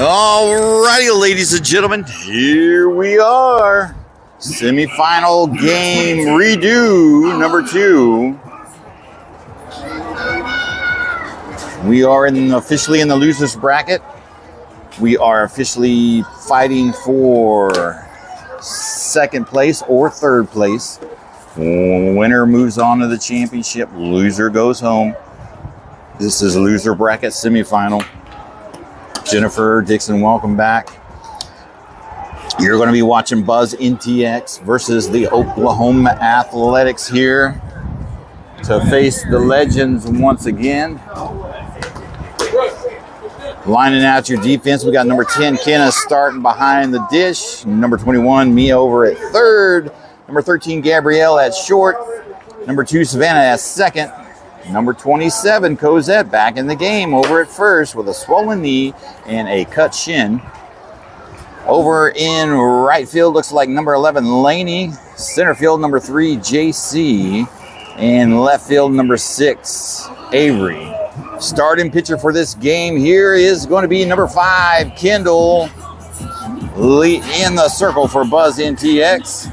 All righty, ladies and gentlemen, here we are. Semifinal game redo number 2. We are officially in the losers bracket. We are officially fighting for second place or third place. Winner moves on to the championship. Loser goes home. This is loser bracket semifinal. Jennifer Dixon, welcome back. You're going to be watching Buzz NTX versus the Oklahoma Athletics here to face the Legends once again. Lining out your defense, we got number 10, Kenna, starting behind the dish. Number 21, Mia over at third. Number 13, Gabrielle at short. Number 2, Savannah at second. Number 27, Cosette, back in the game over at first with a swollen knee and a cut shin. Over in right field, looks like number 11, Laney. Center field, number 3, JC. And left field, number 6, Avery. Starting pitcher for this game here is going to be number 5, Kendall. In the circle for Buzz NTX.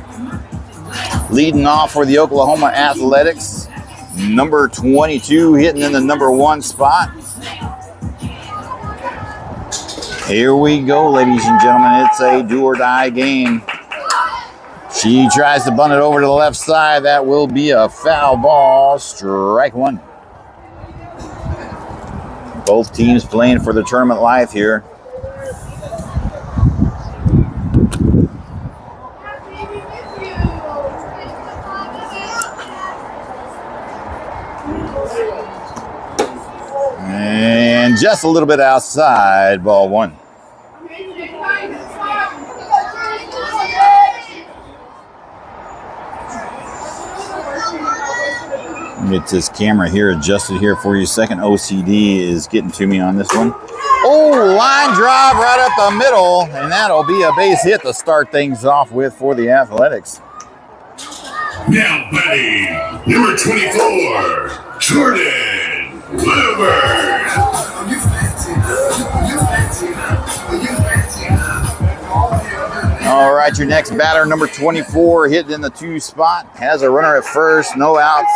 Leading off for the Oklahoma Athletics, number 22 hitting in the number 1 spot. Here we go, ladies and gentlemen. It's a do or die game. She tries to bunt it over to the left side. That will be a foul ball. Strike 1. Both teams playing for the tournament life here. And just a little bit outside, ball 1. Get this camera here adjusted here for you. Second OCD is getting to me on this one. Oh, line drive right up the middle, and that'll be a base hit to start things off with for the Athletics. Now batting, number 24, Jordan Bluebird. All right, your next batter, number 24, hitting in the 2 spot. Has a runner at first, no outs.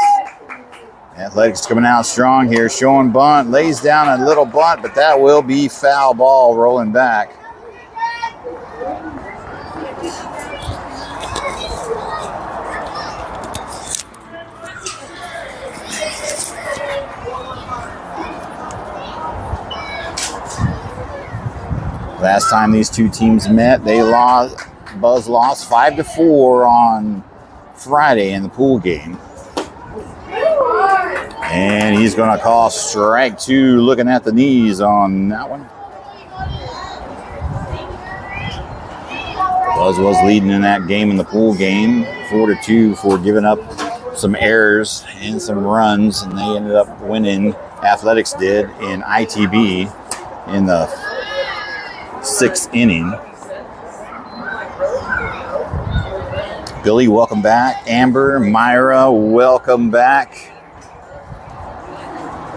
Athletics coming out strong here, showing bunt, lays down a little bunt, but that will be foul ball rolling back. Last time these two teams met, Buzz lost 5-4 on Friday in the pool game. And he's going to call strike 2, looking at the knees on that one. Buzz was leading in that game in the pool game, 4-2 for giving up some errors and some runs, and they ended up winning. Athletics did in ITB in the 6th inning. Billy, welcome back. Amber, Myra, welcome back.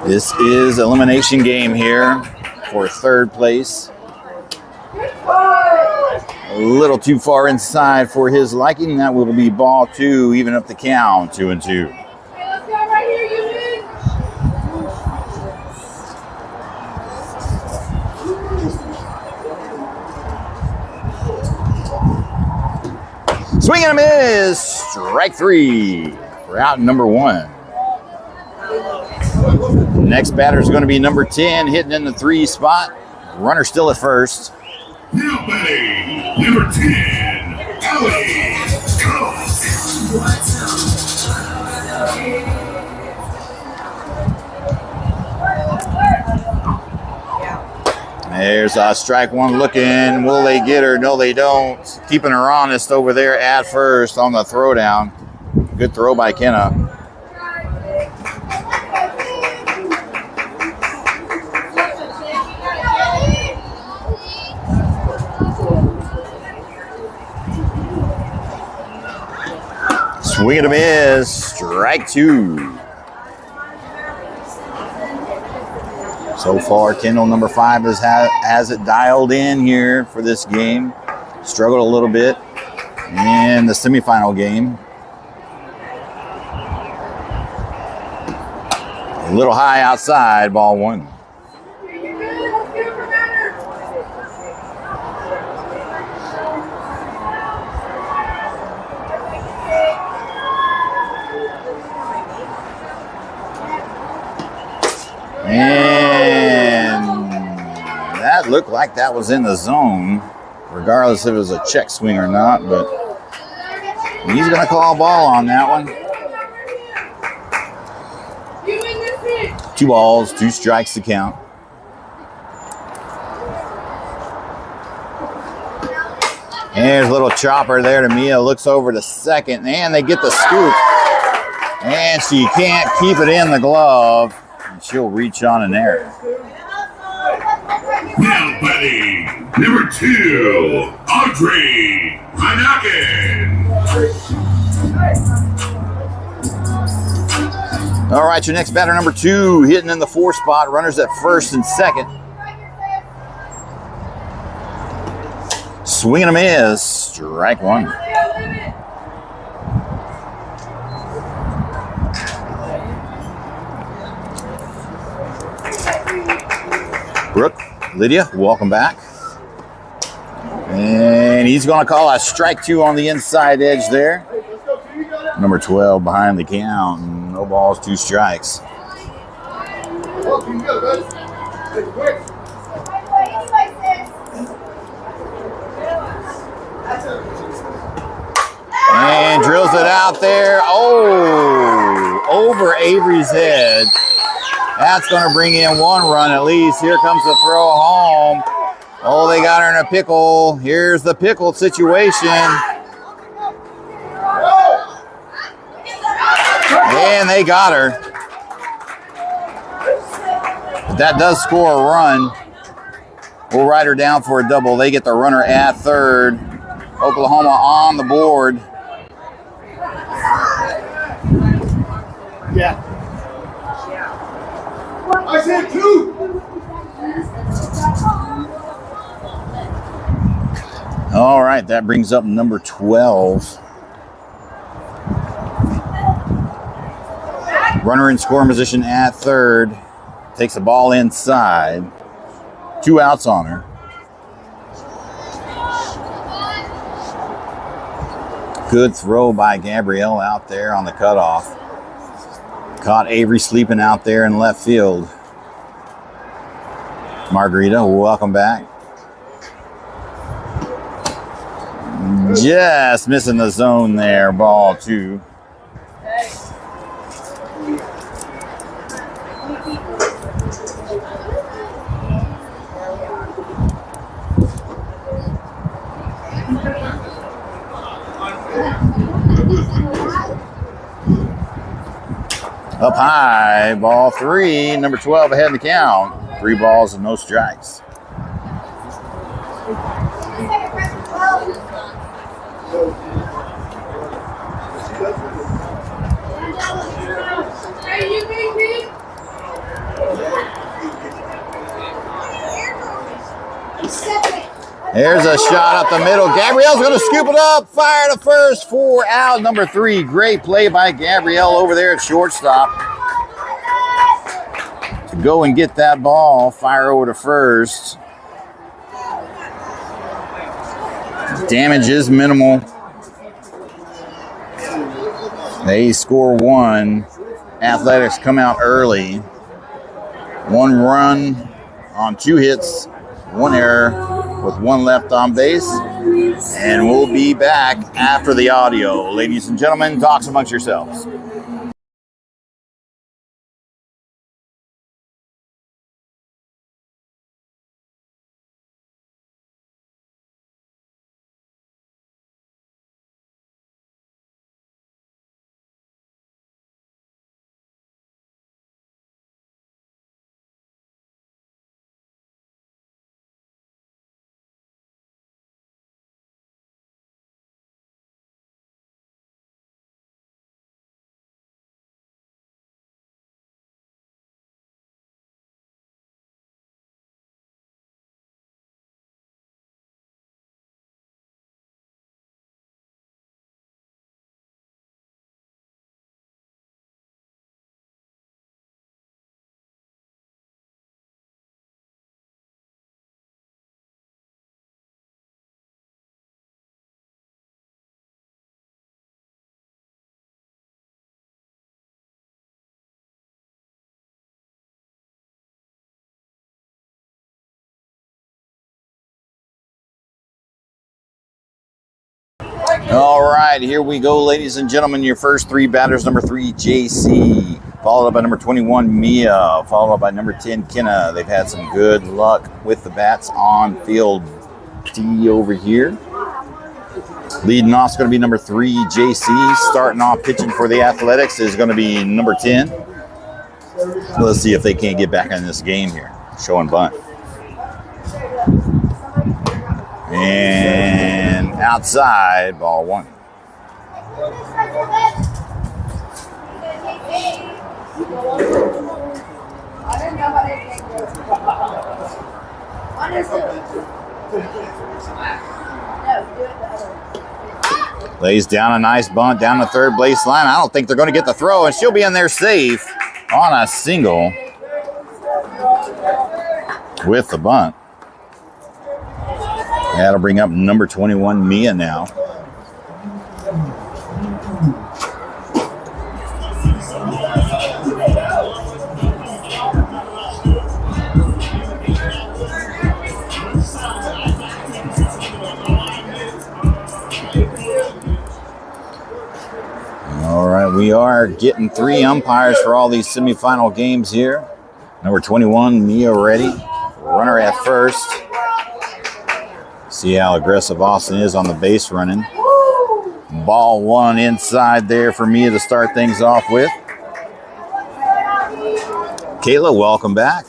This is elimination game here for third place. A little too far inside for his liking. That will be ball 2, even up the count, 2-2. Swing and a miss. Strike 3 for out number 1. Next batter is going to be number 10, hitting in the 3 spot. Runner still at first. Now batting, number 10, Ellie Cook. There's strike 1 looking. Will they get her? No, they don't. Keeping her honest over there at first on the throwdown. Good throw by Kenna. Swing and a miss. Strike 2. So far, Kendall number 5 has it dialed in here for this game. Struggled a little bit in the semifinal game. A little high outside, ball 1. And that looked like that was in the zone, regardless if it was a check swing or not, but he's going to call a ball on that one. 2 balls, 2 strikes to count. And there's a little chopper there to Mia, looks over to second, and they get the scoop. And she can't keep it in the glove. She'll reach on an error. Now batting, number 2, Audrey Hanakin. All right, your next batter, number 2, hitting in the 4 spot. Runners at first and second. Swing and a miss. Strike 1. Brooke, Lydia, welcome back. And he's going to call a strike 2 on the inside edge there. Number 12 behind the count. No balls, 2 strikes. And drills it out there. Oh, over Avery's head. That's going to bring in 1 run at least. Here comes the throw home. Oh, they got her in a pickle. Here's the pickle situation. And they got her. But that does score a run. We'll write her down for a double. They get the runner at third. Oklahoma on the board. Yeah. I said 2. All right, that brings up number 12. Runner in scoring position at third. Takes the ball inside. 2 outs on her. Good throw by Gabrielle out there on the cutoff. Caught Avery sleeping out there in left field. Margarita, welcome back. Just missing the zone there, ball 2. Up high, ball 3, number 12 ahead in the count. 3 balls and no strikes. There's a shot up the middle. Gabrielle's going to scoop it up. Fire to first for out number 3. Great play by Gabrielle over there at shortstop. To go and get that ball. Fire over to first. Damage is minimal. They score 1. Athletics come out early. 1 run on 2 hits, 1 error with 1 left on base. And we'll be back after the audio. Ladies and gentlemen, talks amongst yourselves. All right, here we go, ladies and gentlemen. Your first three batters: number 3, JC, followed up by number 21, Mia, followed up by number 10, Kenna. They've had some good luck with the bats on field D over here. Leading off is going to be number 3, JC. Starting off pitching for the Athletics is going to be number 10. Let's see if they can't get back in this game here. Show and bunt. And outside, ball 1. Lays down a nice bunt down the third base line. I don't think they're going to get the throw, and she'll be in there safe on a single with the bunt. That'll bring up number 21, Mia now. All right, we are getting 3 umpires for all these semifinal games here. Number 21, Mia ready. Runner at first. See how aggressive Austin is on the base running. Ball 1 inside there for Mia to start things off with. Kayla, welcome back.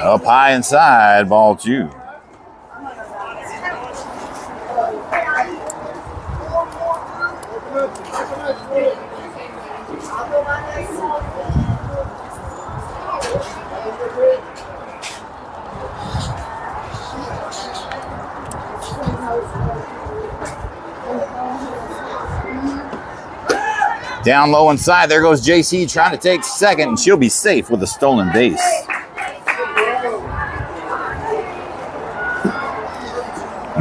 Up high inside, ball 2. Down low inside, there goes JC trying to take second, and she'll be safe with a stolen base.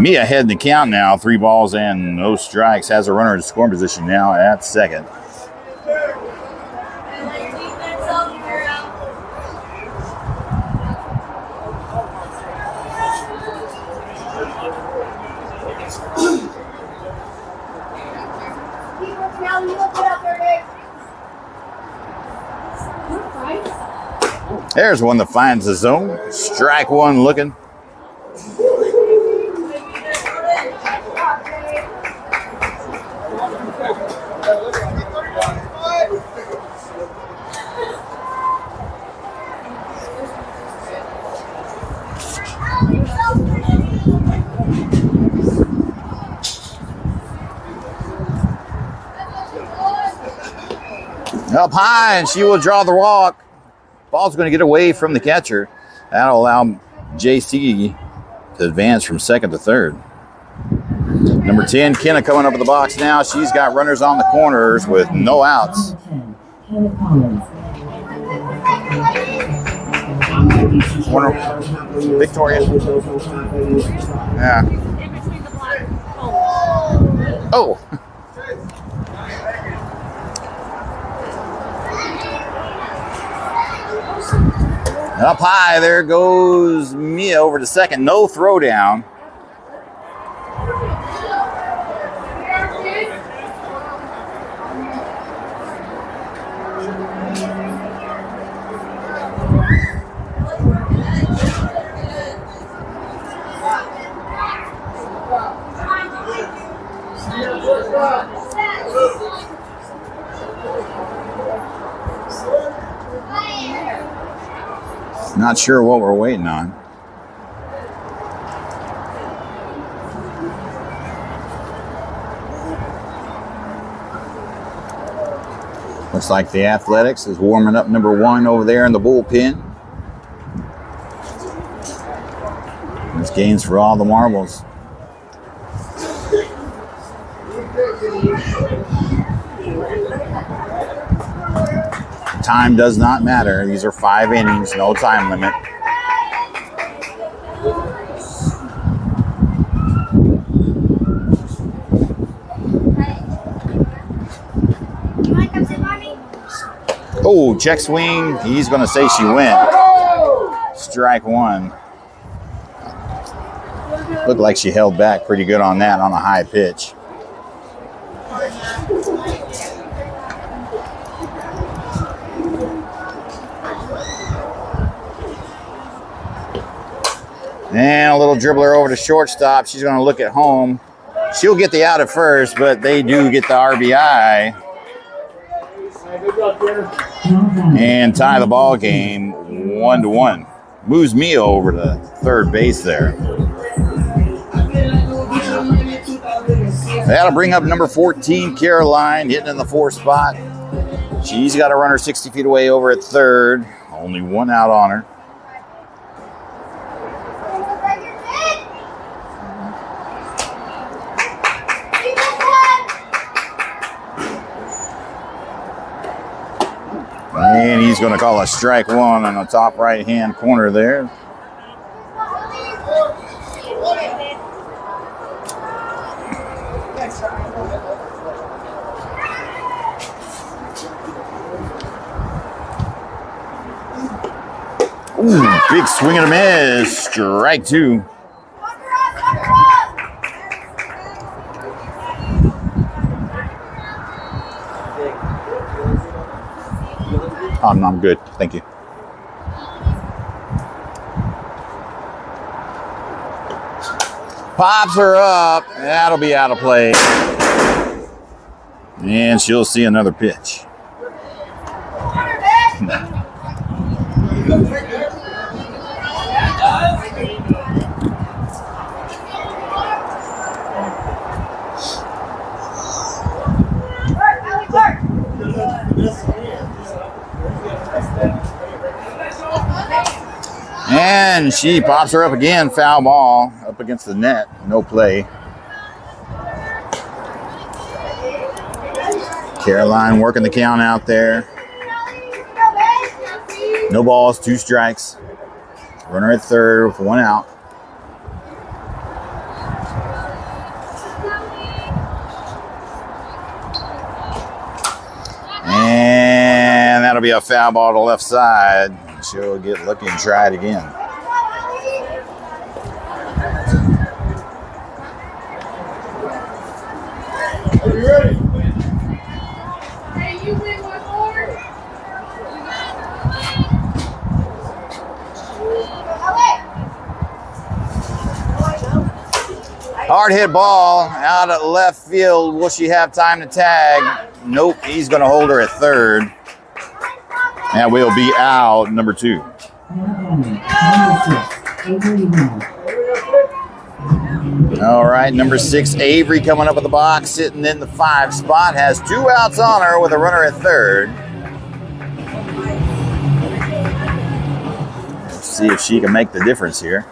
Mia heading the count now, 3 balls and no strikes. Has a runner in scoring position now at second. There's one that finds the zone. Strike 1 looking. Up high, and she will draw the walk. Ball's going to get away from the catcher. That'll allow JC to advance from second to third. Number 10, Kenna, coming up in the box now. She's got runners on the corners with no outs. Corner, Victoria. Yeah. Oh. Up high, there goes Mia over to second. No throw down. Not sure what we're waiting on. Looks like the Athletics is warming up number 1 over there in the bullpen. There's games for all the marbles. Time does not matter. These are 5 innings, no time limit. Oh, check swing. He's going to say she went. Strike one. Looked like she held back pretty good on that on a high pitch. And a little dribbler over to shortstop. She's going to look at home. She'll get the out at first, but they do get the RBI. And tie the ball game 1-1. Moves Mia over to third base there. That'll bring up number 14, Caroline, hitting in the 4th spot. She's got a runner 60 feet away over at third. Only one out on her. And he's going to call a strike one on the top right-hand corner there. Ooh, big swing and a miss. Strike two. I'm good. Thank you. Pops her up. That'll be out of play. And she'll see another pitch. And she pops her up again. Foul ball up against the net. No play. Caroline working the count out there. No balls, 2 strikes. Runner at third with 1 out. And that'll be a foul ball to left side. She'll get lucky and try it again. Are you ready? Hey, you win one more? Hard hit ball out at left field. Will she have time to tag? Nope, he's going to hold her at third. That will be out, number 2. All right, number 6, Avery coming up with the box, sitting in the 5 spot. Has 2 outs on her with a runner at third. Let's see if she can make the difference here.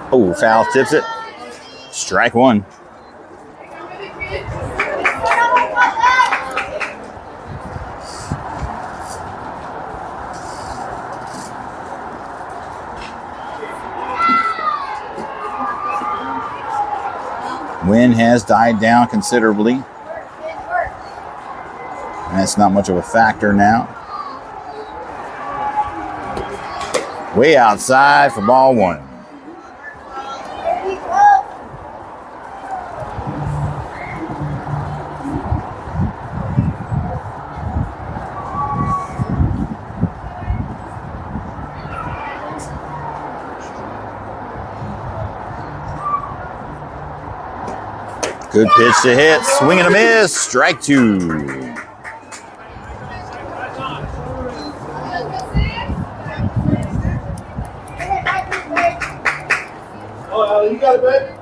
Oh, foul tips it. Strike one. Wind has died down considerably. And that's not much of a factor now. Way outside for ball 1. Good pitch to hit. Swing and a miss. Strike 2. Oh, you got it, baby.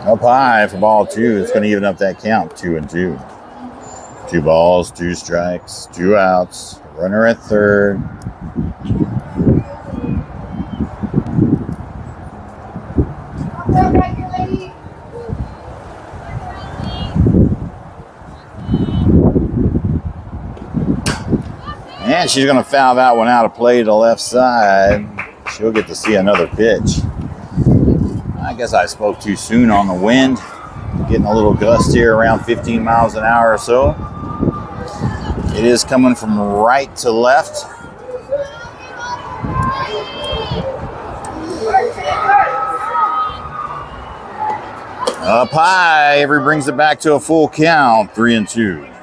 Up high for ball 2. It's going to even up that count. 2-2. 2 balls, 2 strikes, 2 outs. Runner at third. And she's going to foul that one out of play to the left side. She'll get to see another pitch. I guess I spoke too soon on the wind. Getting a little gust here around 15 miles an hour or so. It is coming from right to left. Up high, Avery brings it back to a full count, 3-2.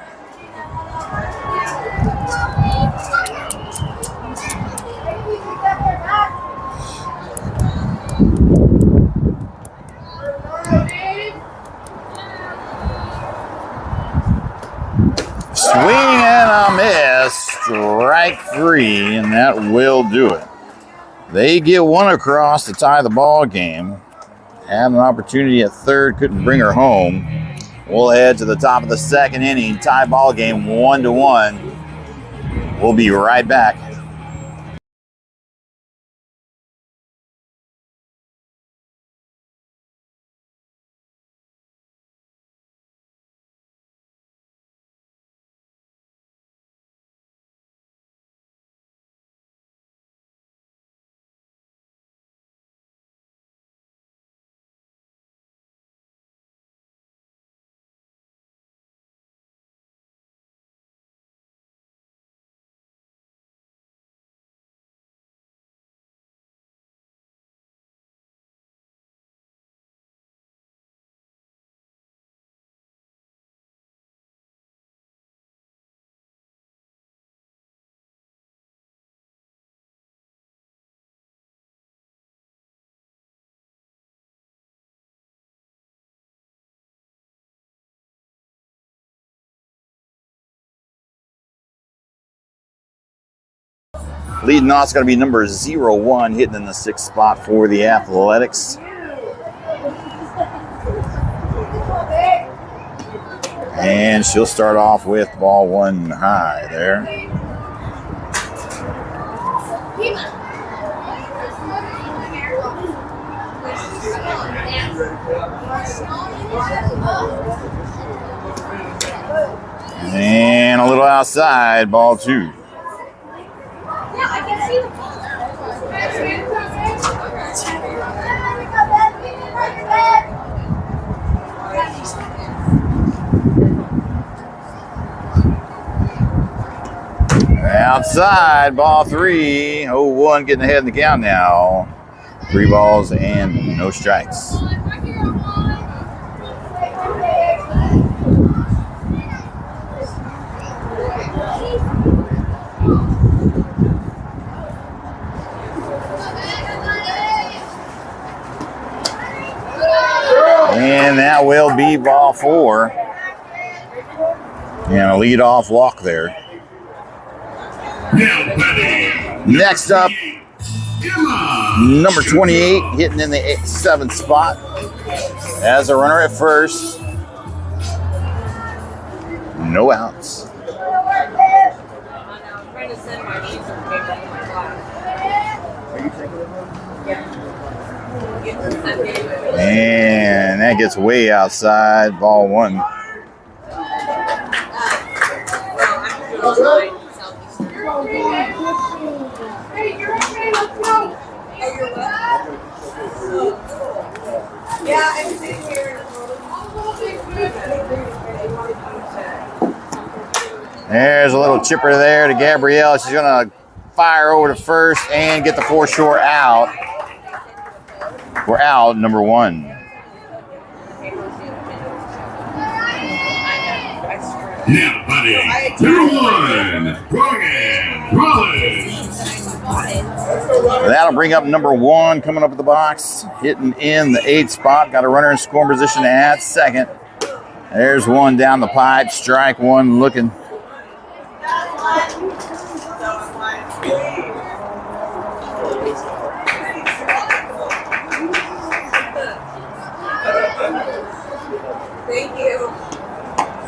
Swing and a miss, strike 3, and that will do it. They get one across to tie the ball game. Had an opportunity at third, couldn't bring her home. We'll head to the top of the second inning, tie ball game 1-1. We'll be right back. Leading off is going to be number 01, hitting in the 6th spot for the Athletics. And she'll start off with ball 1 high there. And a little outside, ball 2. Outside, ball 3. 0-1 getting ahead in the count now. 3 balls and no strikes. And that will be ball 4. And a lead-off walk there. Next up, number 28, hitting in the 7th spot. As a runner at first. No outs. And that gets way outside, ball 1. There's a little chipper there to Gabrielle. She's going to fire over to first and get the 4 short out. We're out, number 1. Now, buddy, number 1, Brian Rollins. That'll bring up number 1 coming up at the box, hitting in the 8th spot. Got a runner in scoring position at second. There's 1 down the pipe, strike 1 looking. Thank you.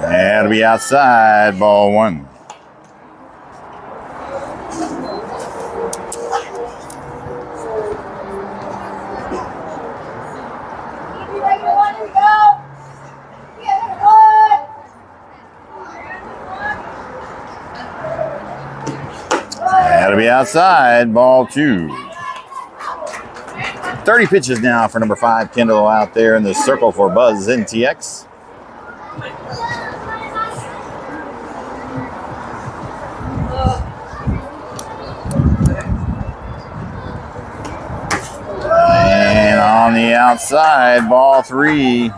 That'll be outside, ball 1. That'll be outside, ball 2. 30 pitches now for number 5, Kendall, out there in the circle for Buzz NTX. And on the outside, ball 3.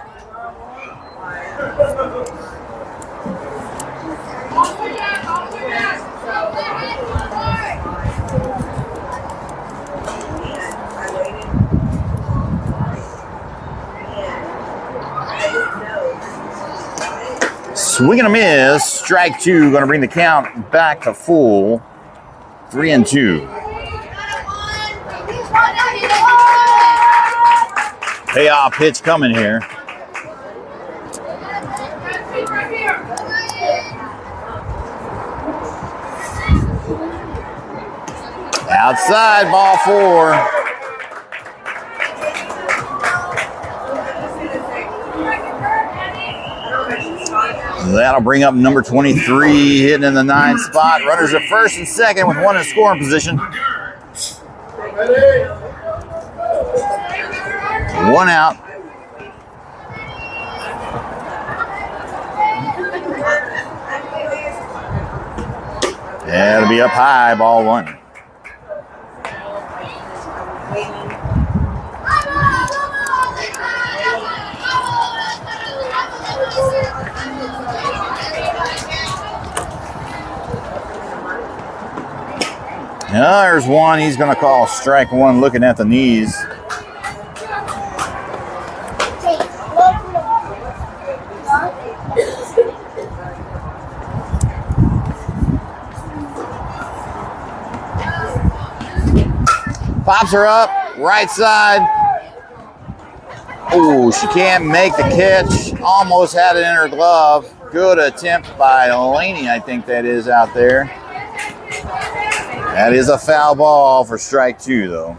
Swing and a miss, strike 2, going to bring the count back to full, 3-2. Payoff pitch coming here. Outside, ball 4. That'll bring up number 23, hitting in the 9th spot. Runners at first and second with 1 in scoring position. 1 out. That'll be up high, ball 1. Now there's 1. He's going to call strike 1, looking at the knees. Pops her up, right side. Oh, she can't make the catch. Almost had it in her glove. Good attempt by Laney, I think that is, out there. That is a foul ball for strike 2, though.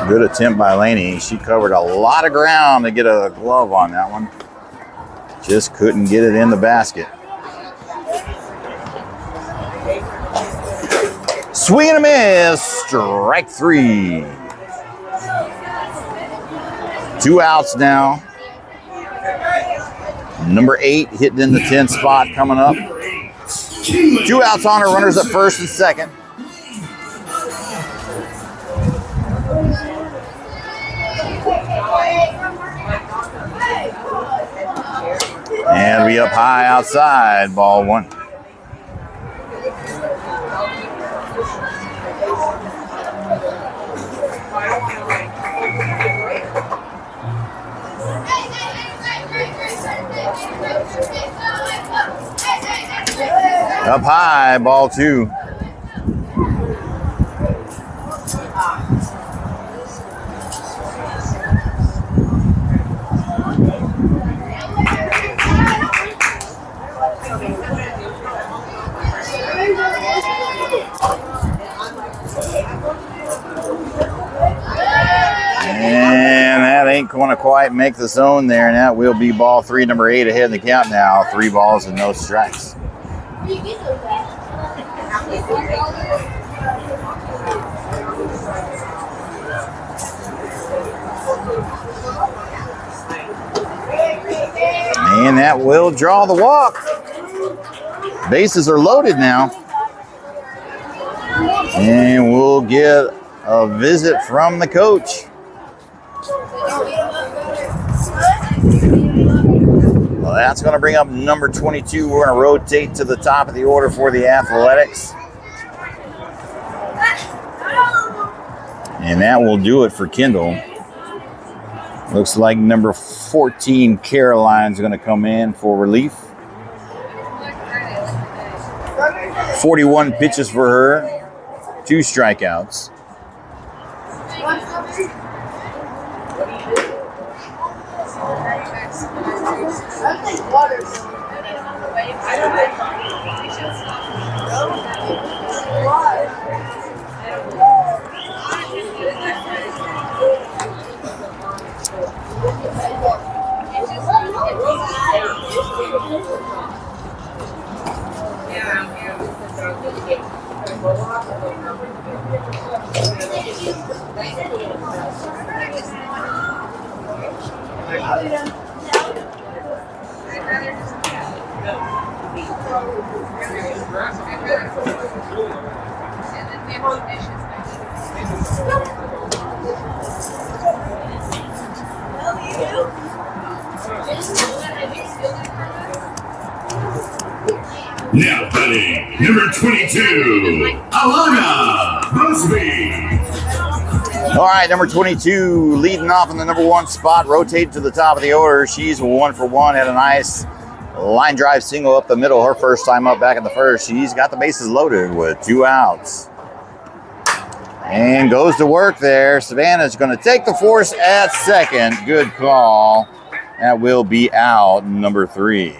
Good attempt by Laney. She covered a lot of ground to get a glove on that one. Just couldn't get it in the basket. Swing and a miss, strike 3. 2 outs now. Number 8 hitting in the 10th spot coming up. 2 outs on her, runners at first and second. And we up high outside, ball 1. Up high, ball 2. And that ain't going to quite make the zone there, and that will be ball 3, number 8 ahead in the count now. 3 balls and no strikes. And that will draw the walk. Bases are loaded now. And we'll get a visit from the coach. Well, that's going to bring up number 22. We're going to rotate to the top of the order for the Athletics. And that will do it for Kendall. Looks like number 14, Caroline's going to come in for relief. 41 pitches for her, 2 strikeouts. Now batting, number 22, Alana Busby. All right, number 22 leading off in the number 1 spot, rotated to the top of the order. She's 1 for 1, had a nice line drive single up the middle. Her first time up back in the first. She's got the bases loaded with 2 outs. And goes to work there. Savannah's going to take the force at second. Good call. That will be out, number 3.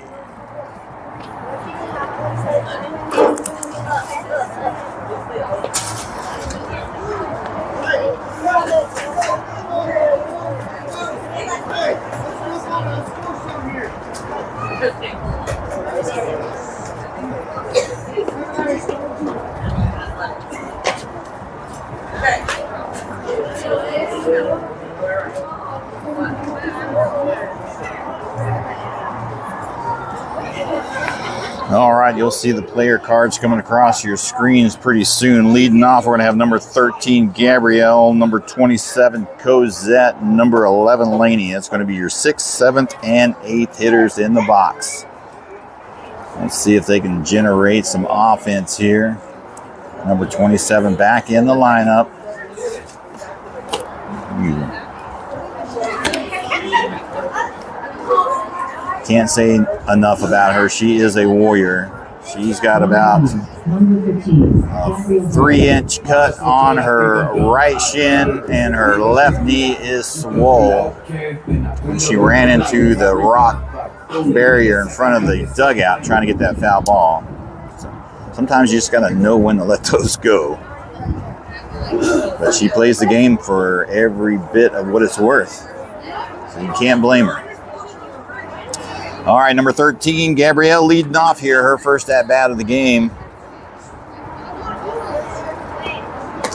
All right, you'll see the player cards coming across your screens pretty soon. Leading off, we're going to have number 13, Gabrielle, number 27, Cosette, number 11, Laney. That's going to be your 6th, 7th, and 8th hitters in the box. Let's see if they can generate some offense here. Number 27 back in the lineup. Can't say enough about her. She is a warrior. She's got about a 3-inch cut on her right shin, and her left knee is swole. When she ran into the rock barrier in front of the dugout trying to get that foul ball. So sometimes you just got to know when to let those go. But she plays the game for every bit of what it's worth. So you can't blame her. All right, number 13, Gabrielle leading off here. Her first at-bat of the game.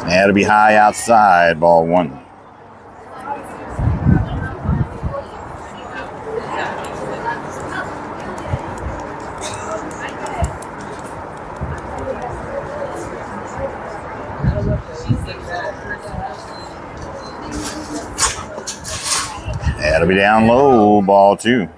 That'll be high outside, ball 1. That'll be down low, ball 2.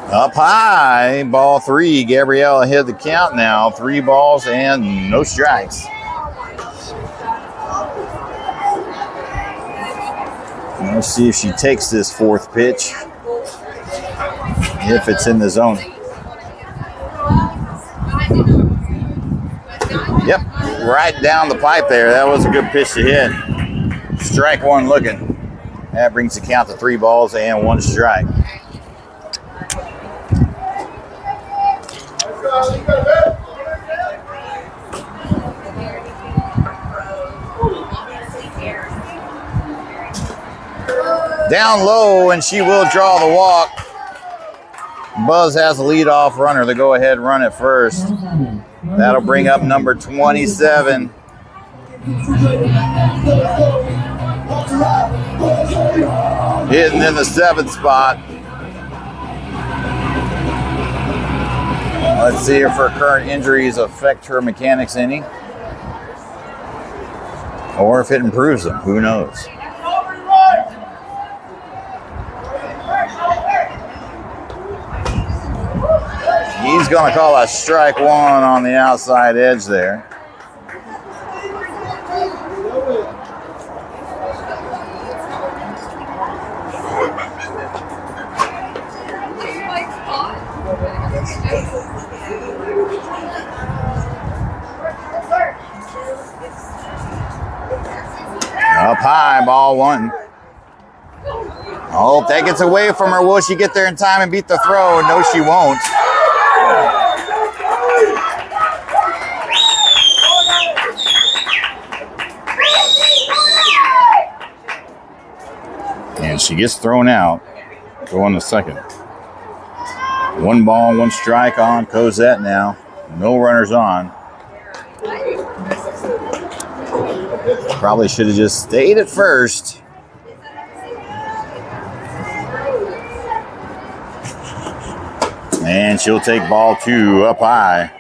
Up high, ball 3. Gabrielle ahead of the count now. 3 balls and no strikes. Let's see if she takes this 4th pitch. If it's in the zone. Yep, right down the pipe there. That was a good pitch to hit. Strike 1 looking. That brings the count to 3 balls and 1 strike. Down low, and she will draw the walk. Buzz has the leadoff runner, the go-ahead run at first. That'll bring up number 27. Hitting in the 7th spot. Let's see if her current injuries affect her mechanics any. Or if it improves them, who knows. He's going to call a strike 1 on the outside edge there. Up high, ball 1. Oh, that gets away from her. Will she get there in time and beat the throw? No, she won't. And And she gets thrown out. Going to second. 1 ball, 1 strike on Cosette now. No runners on. Probably should have just stayed at first. And she'll take ball 2 up high.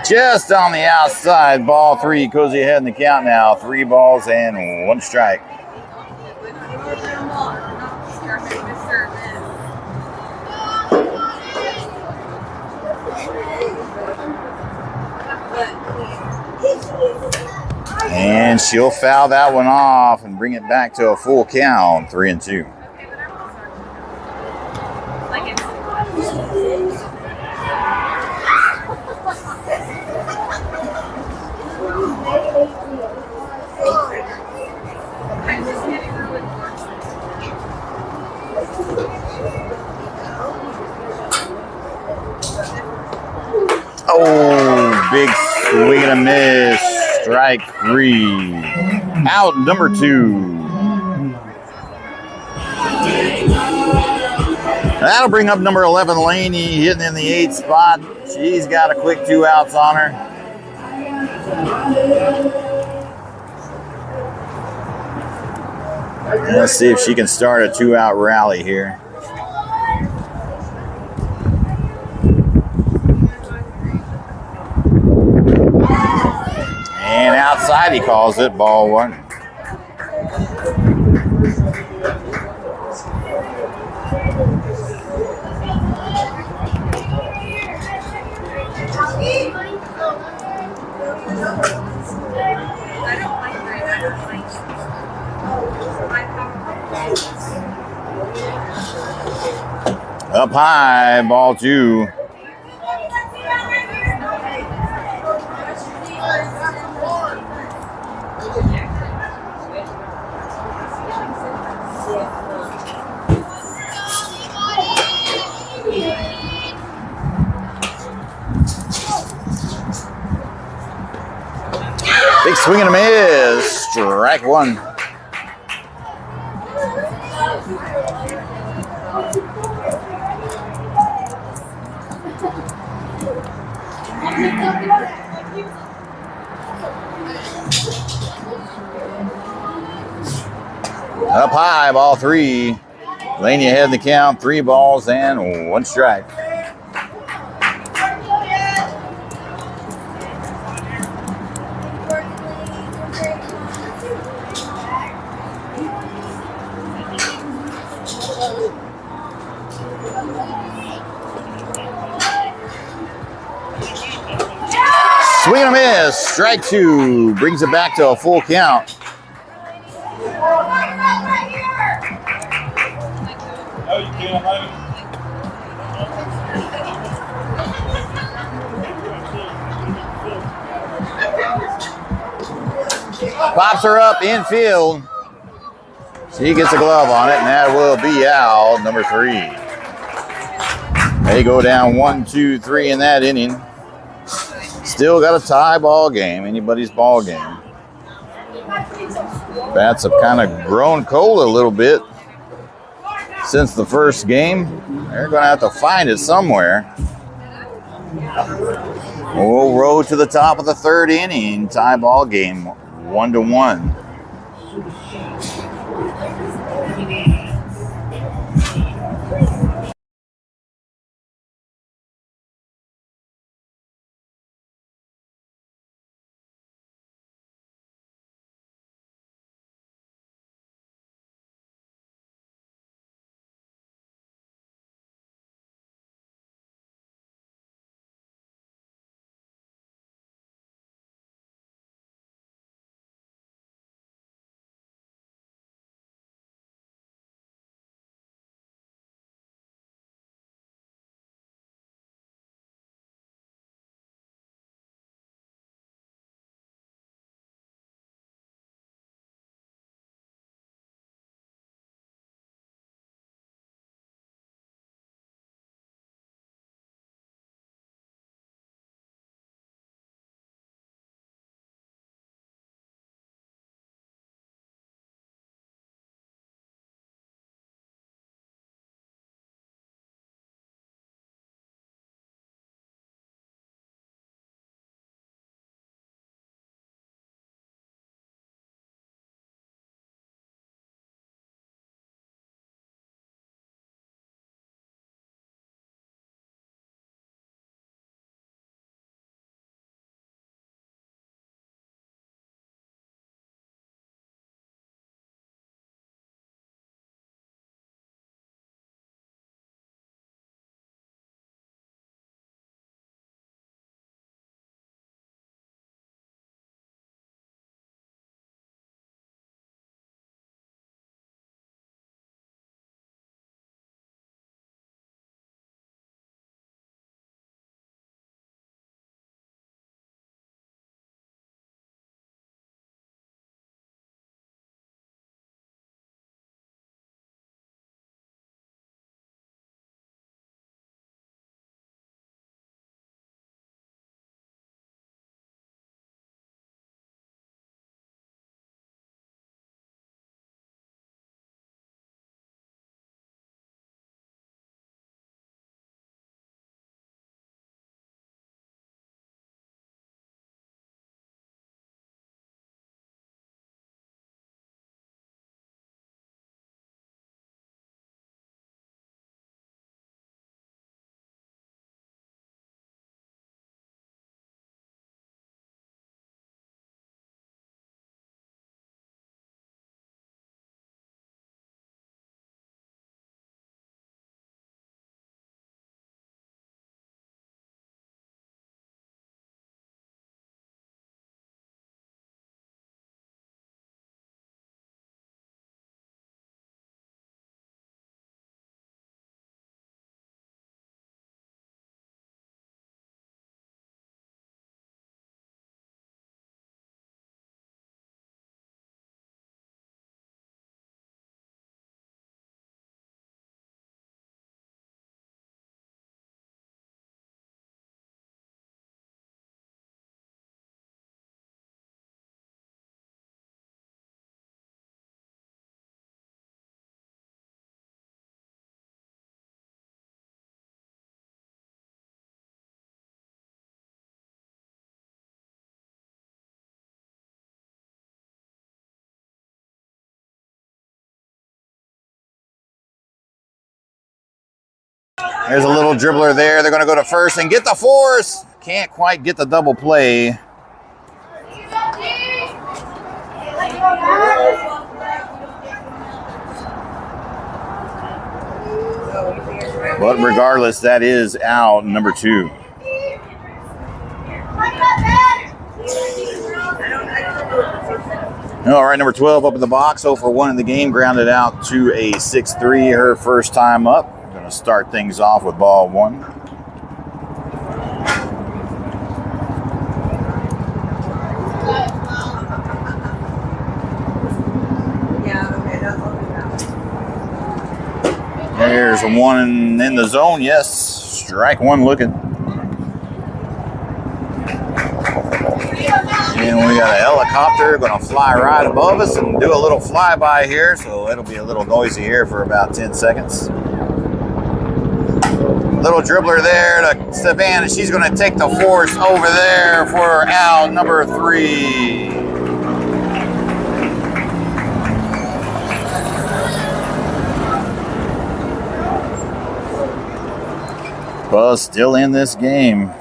Just on the outside, ball 3. Cozy ahead in the count now. 3 balls and 1 strike. And she'll foul that one off and bring it back to a full count, 3-2. Oh, big swing and a miss. Strike 3. Out number 2. That'll bring up number 11, Laney, hitting in the 8th spot. She's got a quick 2 outs on her. Let's see if she can start a 2-out rally here. And outside he calls it, ball 1. Up high, ball 2. Big swing and a miss. Strike 1. Up high, ball 3. Laney ahead in the count, 3 balls and 1 strike. Swing and a miss. Strike 2. Brings it back to a full count. Pops her up infield. She gets a glove on it, and that will be out, number 3. They go down 1, 2, 3 in that inning. Still got a tie ball game, anybody's ball game. Bats have kind of grown cold a little bit since the first game. They're going to have to find it somewhere. We'll roll to the top of the 3rd inning, tie ball game, 1-1. There's a little dribbler there. They're going to go to first and get the force. Can't quite get the double play. But regardless, that is out, number 2. All right, number 12 up in the box, 0 for 1 in the game, grounded out to a 6-3, her first time up. Going to start things off with ball 1. There's one in the zone, yes. Strike 1 looking. And we got a helicopter going to fly right above us and do a little flyby here, so it'll be a little noisy here for about 10 seconds. Little dribbler there to Savannah. She's going to take the force over there for out number 3. Buzz still in this game.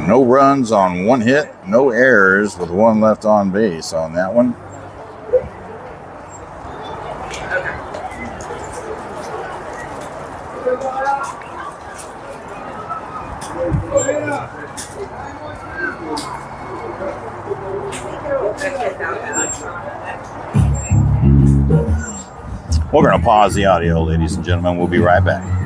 No runs on 1 hit, no errors with 1 left on base on that one. We're going to pause the audio, ladies and gentlemen. We'll be right back.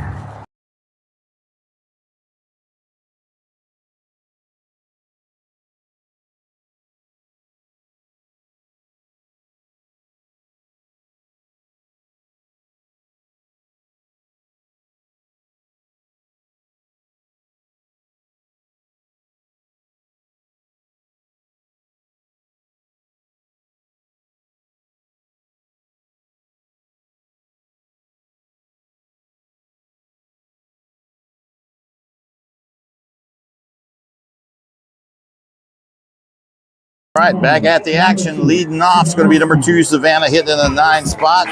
All right, back at the action. Leading off is going to be number 2, Savannah, hitting in the 9 spot.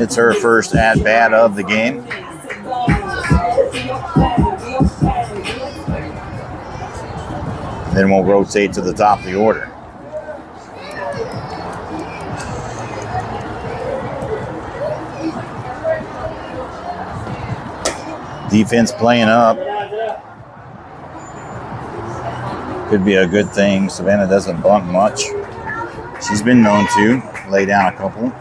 It's her first at-bat of the game. Then we'll rotate to the top of the order. Defense playing up. Could be a good thing. Savannah doesn't bunt much. She's been known to lay down a couple.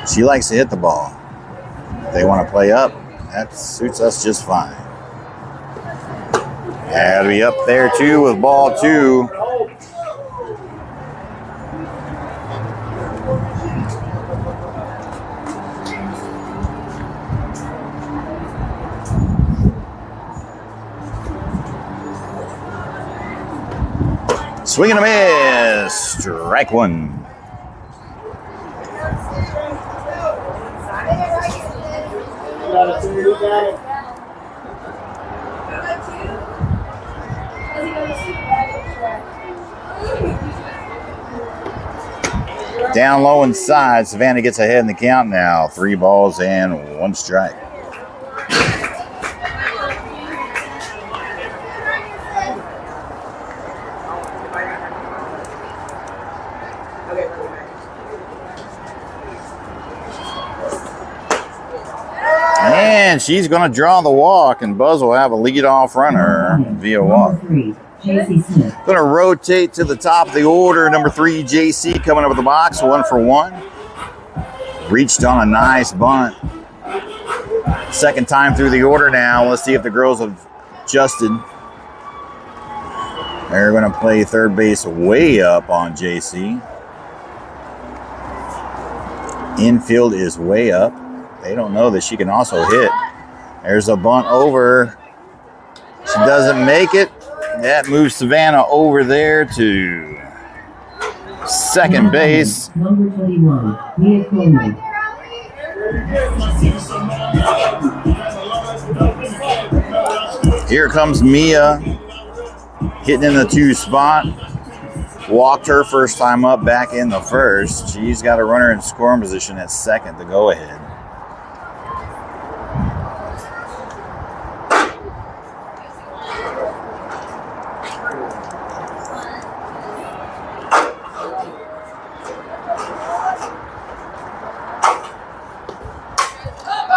She likes to hit the ball. If they want to play up, that suits us just fine. That'll be up there too with ball 2. Swing and a miss. Strike 1. Down low inside. Savannah gets ahead in the count now. 3 balls and 1 strike. And she's going to draw the walk, and Buzz will have a leadoff runner via walk. Going to rotate to the top of the order. Number 3, JC, coming up with the box, 1 for 1. Reached on a nice bunt. Second time through the order now. Let's see if the girls have adjusted. They're going to play third base way up on JC. Infield is way up. They don't know that she can also hit. There's a bunt over. She doesn't make it. That moves Savannah over there to second base. Number 21, Mia Coleman. Here comes Mia, hitting in the 2 spot. Walked her first time up back in the first. She's got a runner in scoring position at second to go ahead.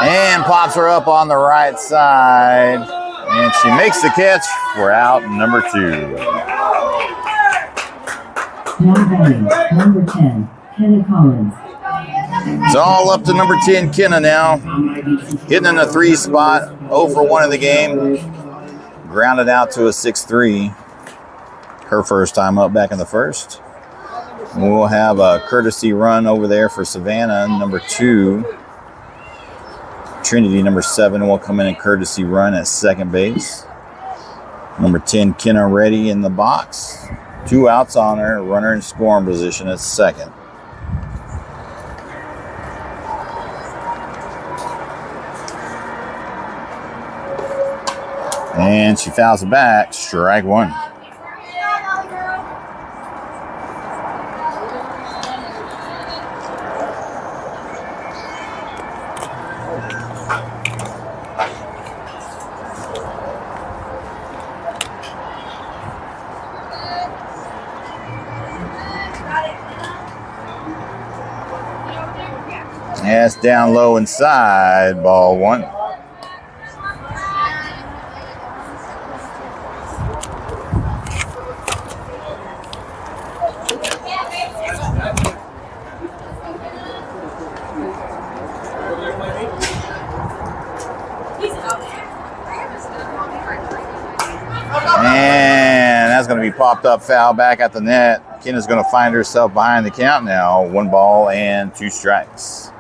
And pops her up on the right side. And she makes the catch for out number 2. Now batting, number 10, Kenna Collins. It's all up to number 10, Kenna now. Hitting in the 3 spot, 0 for 1 in the game. Grounded out to a 6-3. Her first time up back in the first. We'll have a courtesy run over there for Savannah, number 2. Trinity, number 7, will come in and courtesy run at second base. Number 10, Kenna ready in the box. 2 outs on her, runner in scoring position at second. And she fouls it back, strike 1. That's down low inside, ball 1. And that's going to be popped up, foul back at the net. Kenna's going to find herself behind the count now. 1 ball and 2 strikes.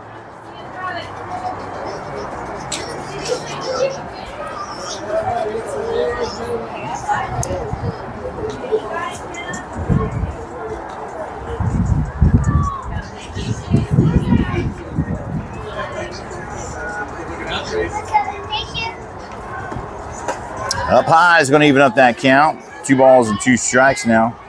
Up high is going to even up that count. 2 balls and 2 strikes now.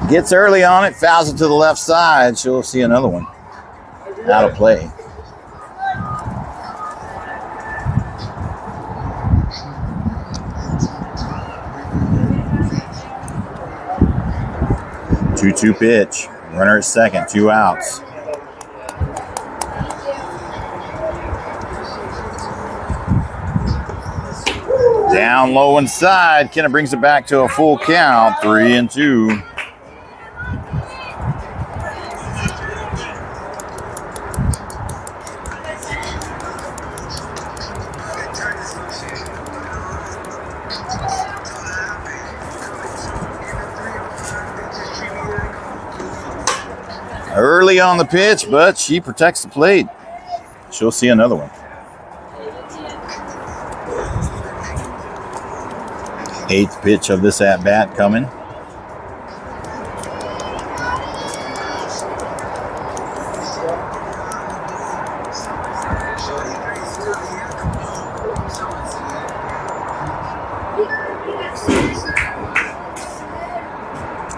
Gets early on it, fouls it to the left side. She'll see another one out of play. Two-two pitch. Runner at second, 2 outs. Down low inside. Kenna brings it back to a full count, 3-2. Early on the pitch, but she protects the plate. She'll see another one. 8th pitch of this at-bat coming.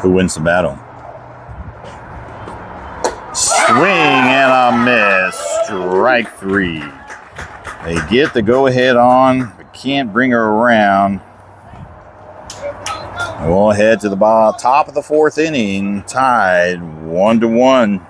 Who wins the battle? Swing and a miss. Strike 3. They get the go-ahead on, but can't bring her around. We'll head to the top of the 4th inning, tied 1-1.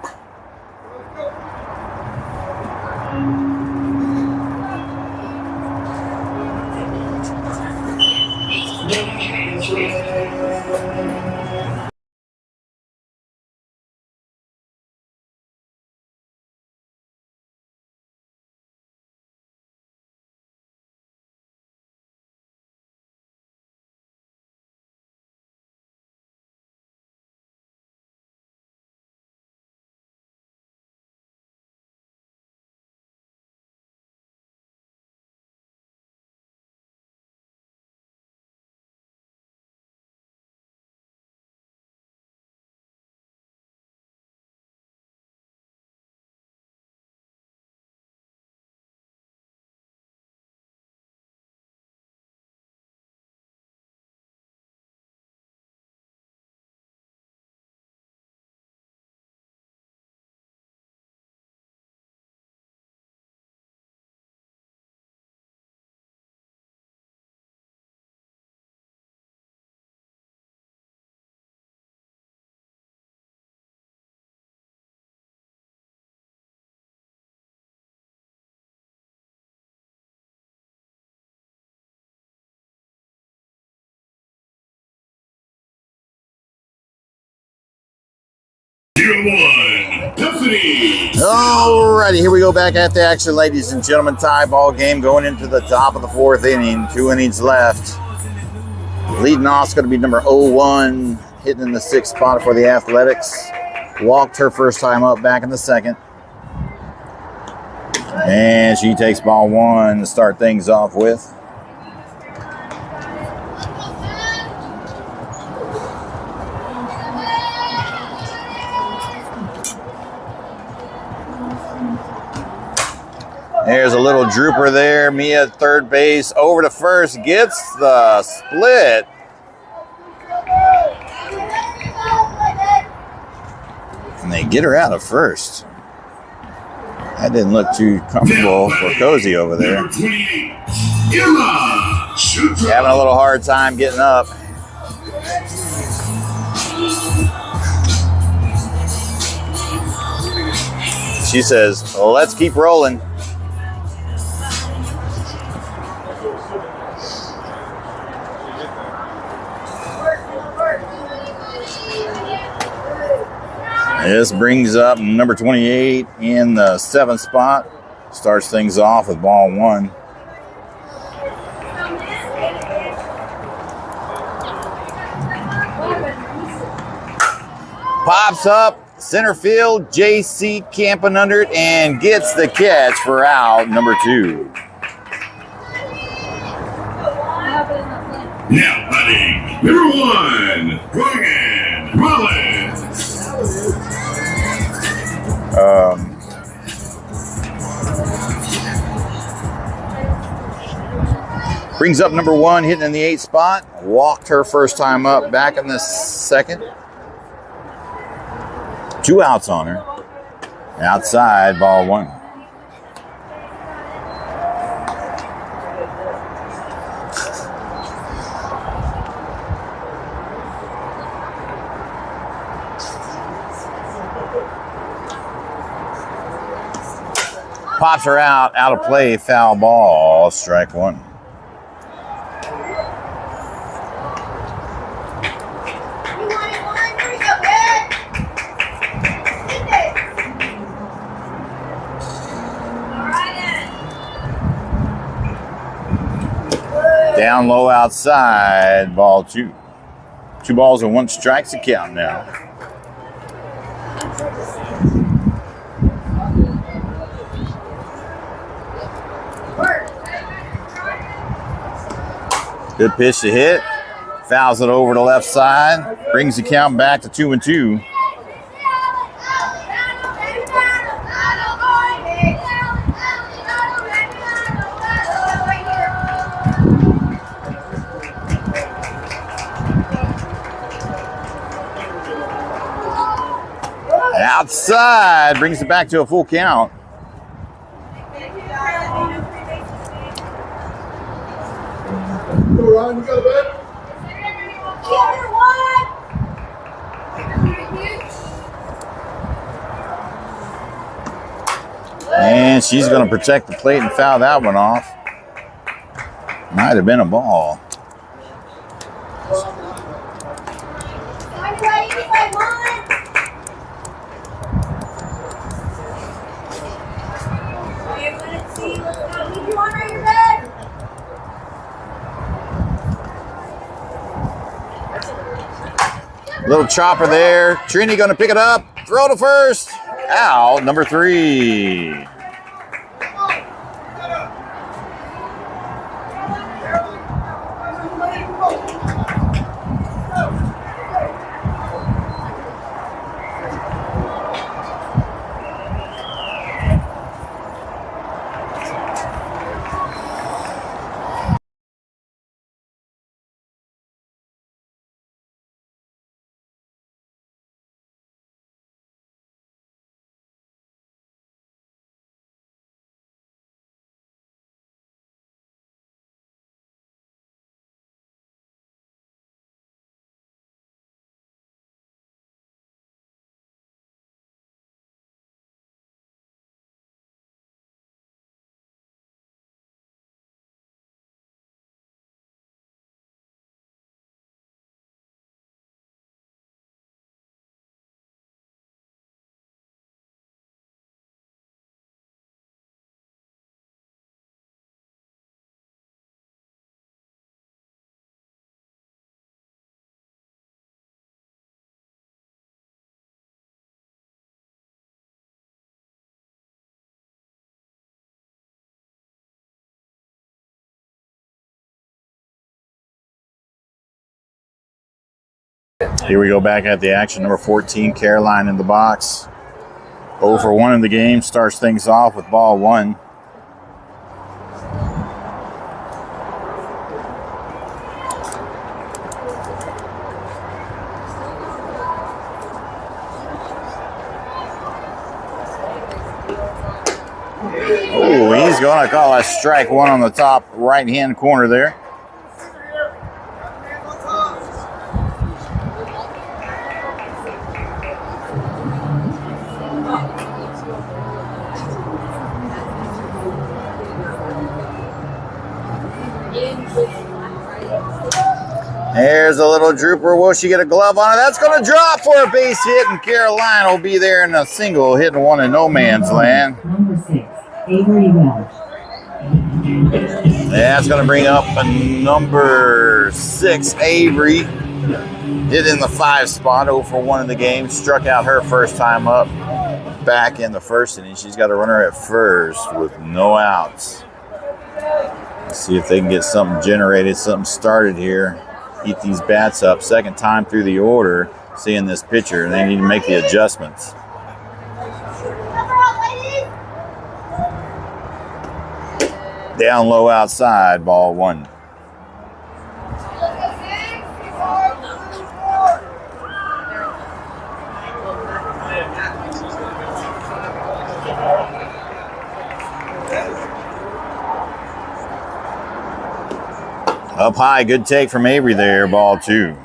0-1, Tiffany. Alrighty, here we go back at the action, ladies and gentlemen. Tie ball game going into the top of the fourth inning. 2 innings left. Leading off is going to be number 01, hitting in the 6th spot for the Athletics. Walked her first time up back in the 2nd. And she takes ball 1 to start things off with. There's a little drooper there. Mia at third base. Over to first. Gets the split. And they get her out of first. That didn't look too comfortable for Cozy over there. Number 28, Emma. Having a little hard time getting up. She says, well, let's keep rolling. This brings up number 28 in the 7th spot. Starts things off with ball 1. Pops up, center field, JC camping under it and gets the catch for out number 2. Now batting, number 1, Ryan Rollins. Brings up number 1, hitting in the 8th spot. Walked her first time up, back in the 2nd. 2 outs on her. Outside, ball 1. Pops her out of play, foul ball, strike 1. Down low outside, ball 2. 2 balls and 1 strike to count now. Good pitch to hit. Fouls it over to left side. Brings the count back to 2-2. Outside, brings it back to a full count. Go, Ryan, you got a bet? And she's going to protect the plate and foul that one off. Might have been a ball. Little chopper there. Trini going to pick it up. Throw to first. Out, number 3. Here we go back at the action. Number 14, Caroline in the box. 0 for 1 in the game. Starts things off with ball 1. Oh, he's going to call a strike 1 on the top right-hand corner there. There's a little drooper. Will she get a glove on it? That's going to drop for a base hit, and Caroline will be there in a single, hitting one in no man's land. Number 6, Avery Welch. That's going to bring up a number 6, Avery. Hit in the 5 spot, 0 for 1 in the game. Struck out her first time up back in the first inning. She's got a runner at first with no outs. Let's see if they can get something generated, something started here. Eat these bats up. Second time through the order, seeing this pitcher, and they need to make the adjustments. Down low outside, ball 1. Up high, good take from Avery there, ball 2.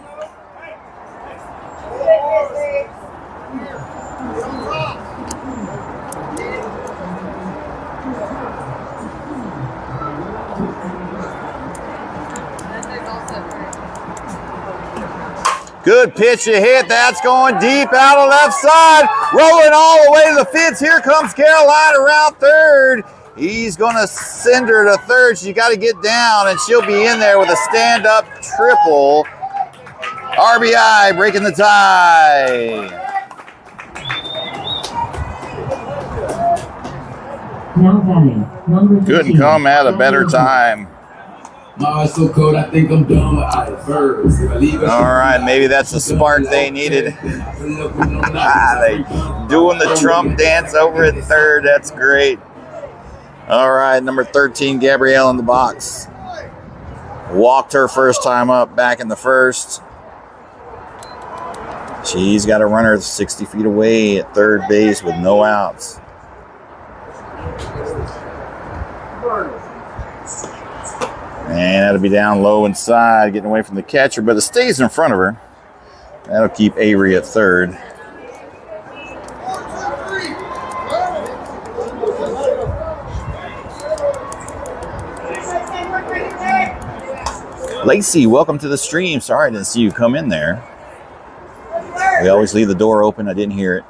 Good pitch to hit. That's going deep out of left side. Rolling all the way to the fence. Here comes Caroline around third. He's going to send her to third. She got to get down, and she'll be in there with a stand-up triple. RBI breaking the tie. Now batting, number 15. Couldn't come at a better time. Oh, it's so cold, I think I'm done with the birds. All right, maybe that's the spark they needed. They doing the Trump dance over at third. That's great. All right, number 13, Gabrielle in the box. Walked her first time up back in the first. She's got a runner 60 feet away at third base with no outs. And that'll be down low inside, getting away from the catcher, but it stays in front of her. That'll keep Avery at third. Lacey, welcome to the stream. Sorry I didn't see you come in there. We always leave the door open. I didn't hear it.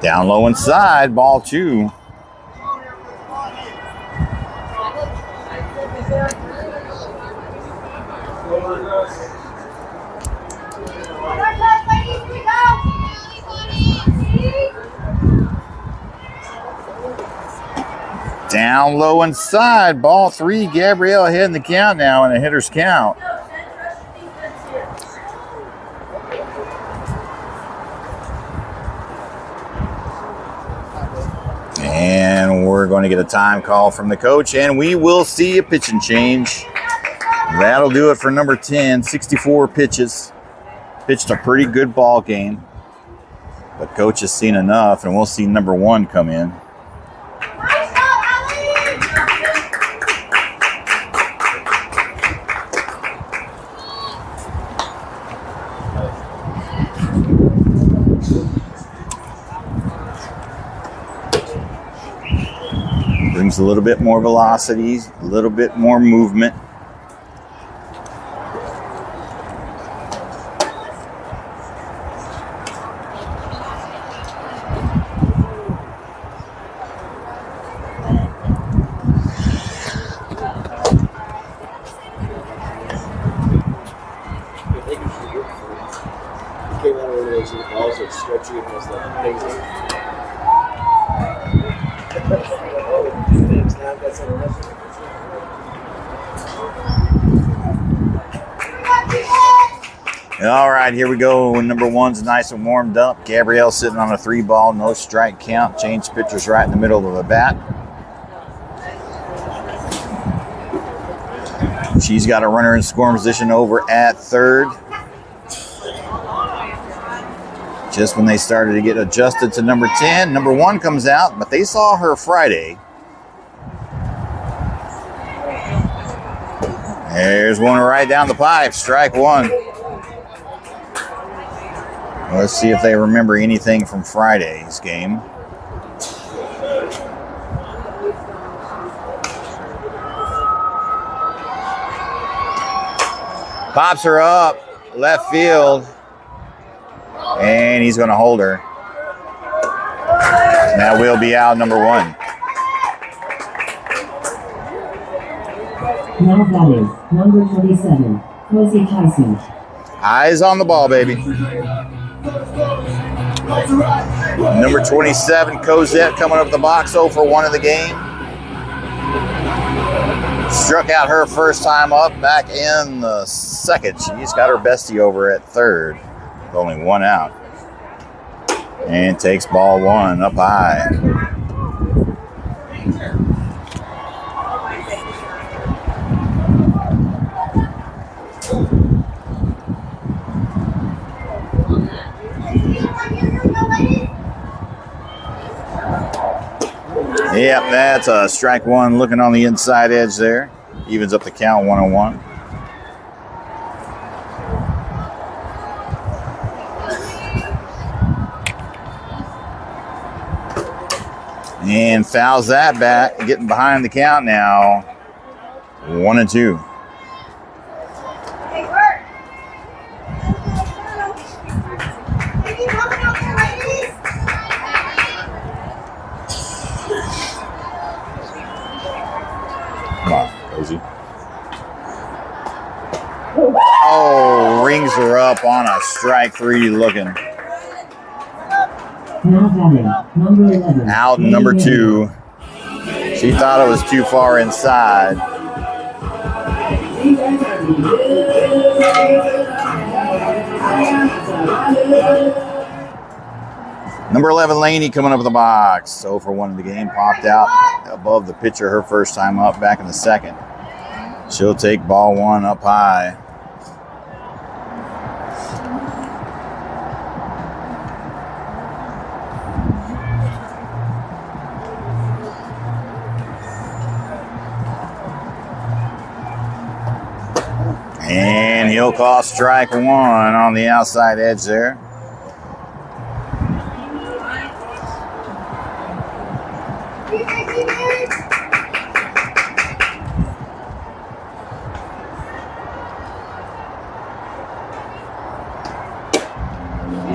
Down low inside, ball 2. Down low inside, ball 3. Gabrielle ahead in the count now in a hitter's count. And we're going to get a time call from the coach, and we will see a pitching change. That'll do it for number 10, 64 pitches. Pitched a pretty good ball game, but coach has seen enough, and we'll see number 1 come in. Brings a little bit more velocity, a little bit more movement. All right, here we go. Number 1's nice and warmed up. Gabrielle sitting on a 3-ball, no strike count. Change pitchers right in the middle of the bat. She's got a runner in scoring position over at third. Just when they started to get adjusted to number 10, number 1 comes out, but they saw her Friday. There's one right down the pipe, strike 1. Let's see if they remember anything from Friday's game. Pops her up, left field, and he's going to hold her. That will be out, number 1. Now batting, number 27, Cozy Tyson. Eyes on the ball, baby. Number 27, Cosette, coming up the box, 0 for 1 in the game. Struck out her first time up back in the second. She's got her bestie over at third. With only 1 out. And takes ball 1 up high. Yep, that's a strike 1 looking on the inside edge there. Evens up the count 1-1. And fouls that back, getting behind the count now. 1-2. Come on, Cozy. Oh, rings her up on a strike 3 looking. Now batting, number 11. Out number 2. She thought it was too far inside. Number 11, Laney, coming up with the box. 0 for 1 in the game. Popped out above the pitcher her first time up back in the second. She'll take ball 1 up high. And he'll call strike 1 on the outside edge there.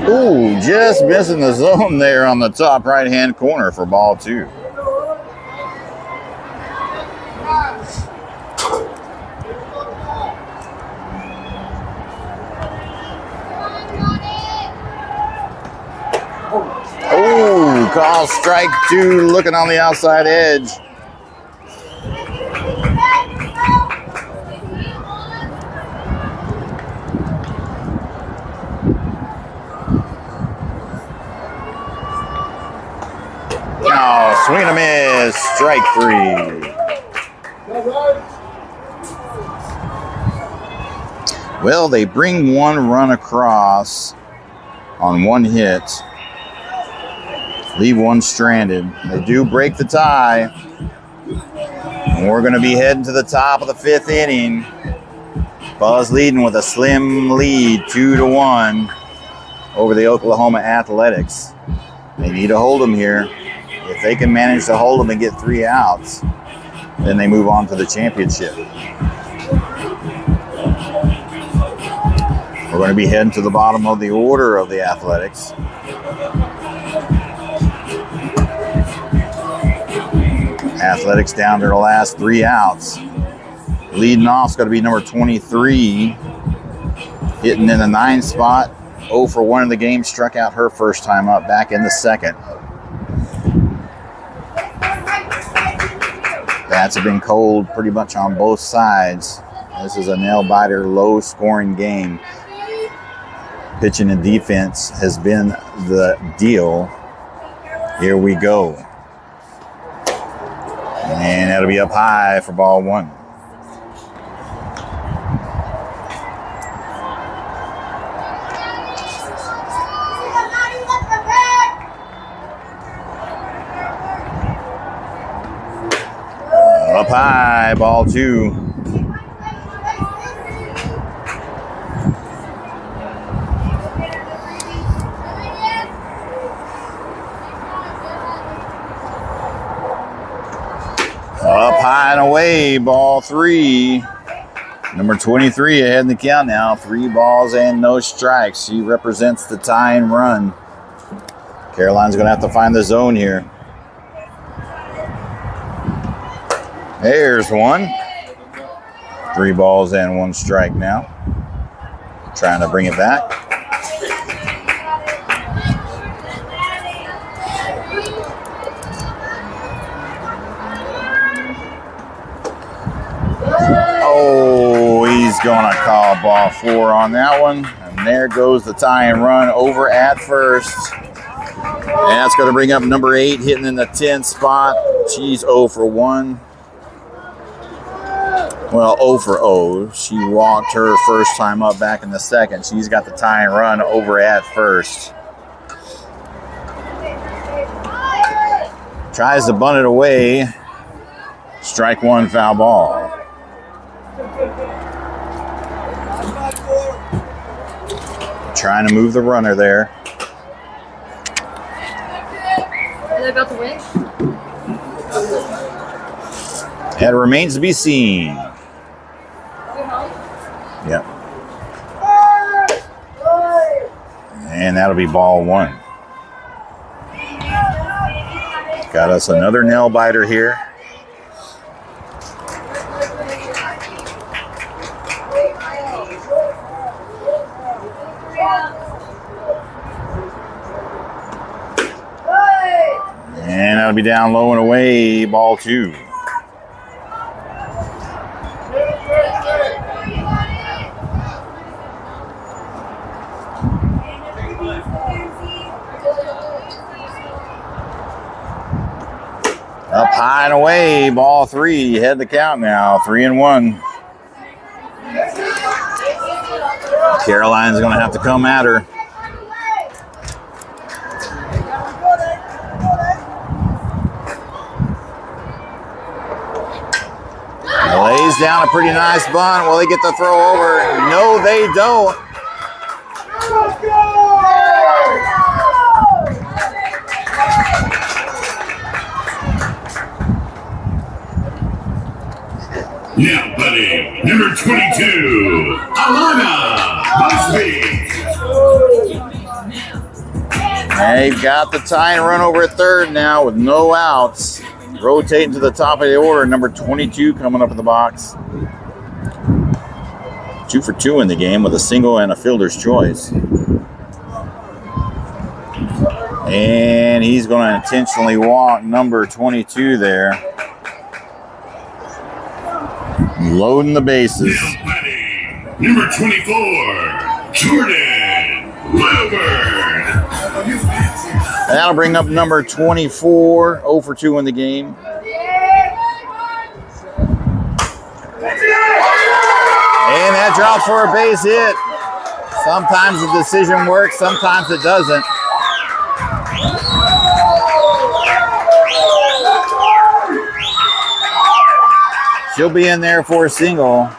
Ooh, just missing the zone there on the top right-hand corner for ball 2. Oh, call strike 2 looking on the outside edge. Oh, swing and a miss, strike 3. Well, they bring 1 run across on 1 hit. Leave 1 stranded. They do break the tie. And we're going to be heading to the top of the 5th inning. Buzz leading with a slim lead, 2-1 over the Oklahoma Athletics. They need to hold them here. If they can manage to hold them and get 3 outs, then they move on to the championship. We're going to be heading to the bottom of the order of the Athletics. Athletics down to their last 3 outs. Leading off is going to be number 23. Hitting in the 9th spot. 0 for 1 in the game. Struck out her first time up back in the second. Bats have been cold pretty much on both sides. This is a nail-biter, low-scoring game. Pitching and defense has been the deal. Here we go. And that'll be up high for ball one. Up high, ball two. Up high and away, ball three. Number 23 ahead in the count now. 3 balls and no strikes. She represents the tying run. Caroline's going to have to find the zone here. There's one. 3 balls and 1 strike now. Trying to bring it back. Oh, he's going to call ball 4 on that one. And there goes the tying run over at first. And that's going to bring up number 8, hitting in the 10th spot. She's 0 for 1. Well, 0 for 0. She walked her first time up back in the second. She's got the tying run over at first. Tries to bunt it away. Strike 1, foul ball. Trying to move the runner there. Are they about to win? It remains to be seen. Yep. And that'll be ball 1. Got us another nail biter here. And that'll be down low and away, ball 2. Up high and away, ball 3. Head the count now, 3-1. Caroline's going to have to come at her. Lays down a pretty nice bunt. Will they get the throw over? No, they don't. Now batting, number 22, Alana Busby. They've got the tying run over at third now with no outs. Rotating to the top of the order, number 22 coming up in the box. 2 for 2 in the game with a single and a fielder's choice. And he's going to intentionally walk number 22 there. Loading the bases. Now batting, number 24, Jordan Wilburn. That'll bring up number 24, 0 for 2 in the game. And that drops for a base hit. Sometimes the decision works, sometimes it doesn't. She'll be in there for a single.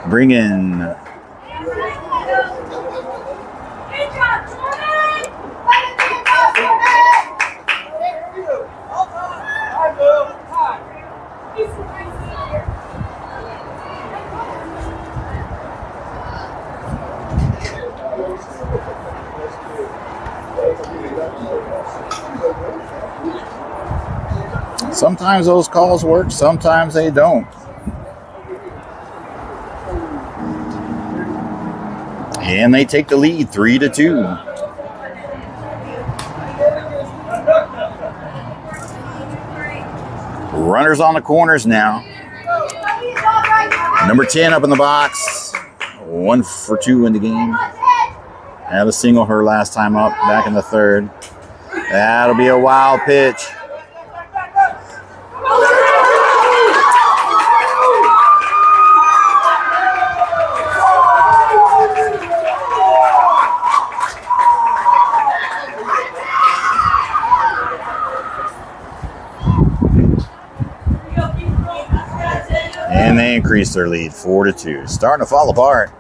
Bring in sometimes those calls work, sometimes they don't. And they take the lead 3-2. Runners on the corners now. Number 10 up in the box. 1 for 2 in the game. Had a single her last time up, back in the third. That'll be a wild pitch. And they increase their lead 4-2. Starting to fall apart.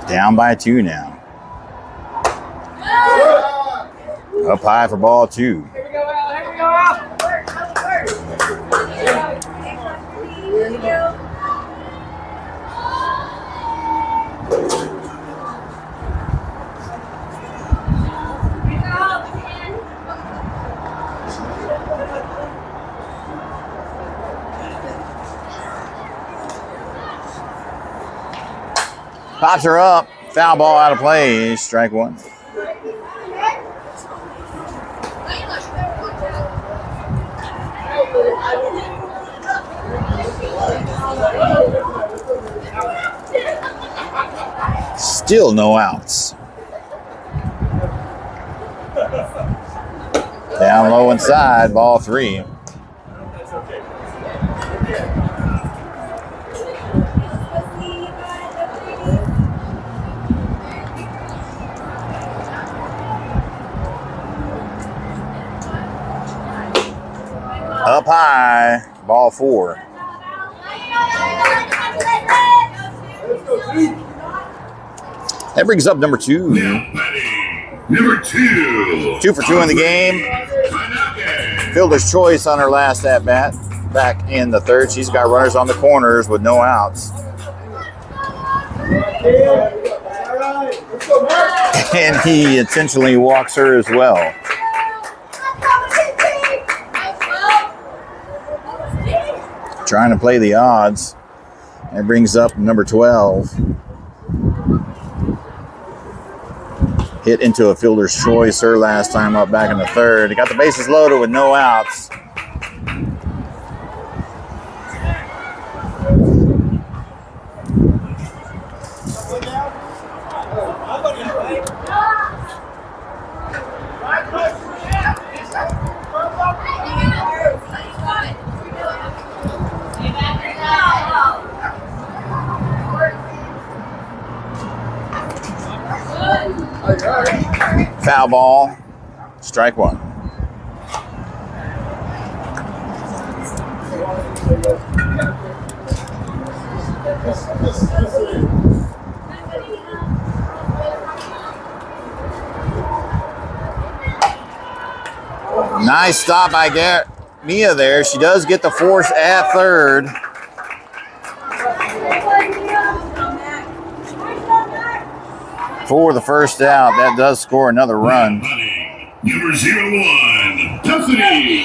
Down by 2 now. Up high for ball 2. Pops her up. Foul ball out of play. Strike 1. Still no outs. Down low inside. Ball 3. Up high, ball 4. That brings up number 2. Now batting, number 2. 2 for 2 in the game. Fielder's choice on her last at bat. Back in the third. She's got runners on the corners with no outs. And he intentionally walks her as well. Trying to play the odds. That brings up number 12. Hit into a fielder's choice her last time up back in the third. He got the bases loaded with no outs. Foul ball, strike 1. Nice stop by Mia there. She does get the force at third. For the first out, that does score another run. Number 01, Tiffany.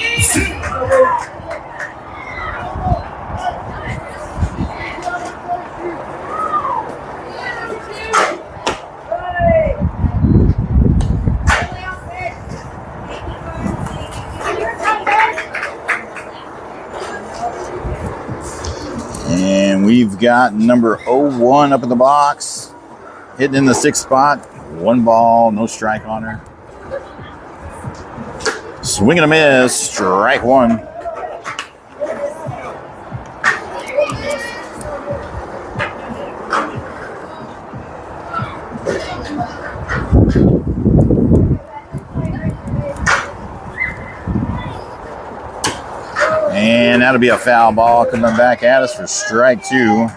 And we've got number 01 up in the box. Hitting in the 6th spot. 1 ball, no strike on her. Swing and a miss, strike 1. And that'll be a foul ball coming back at us for strike 2.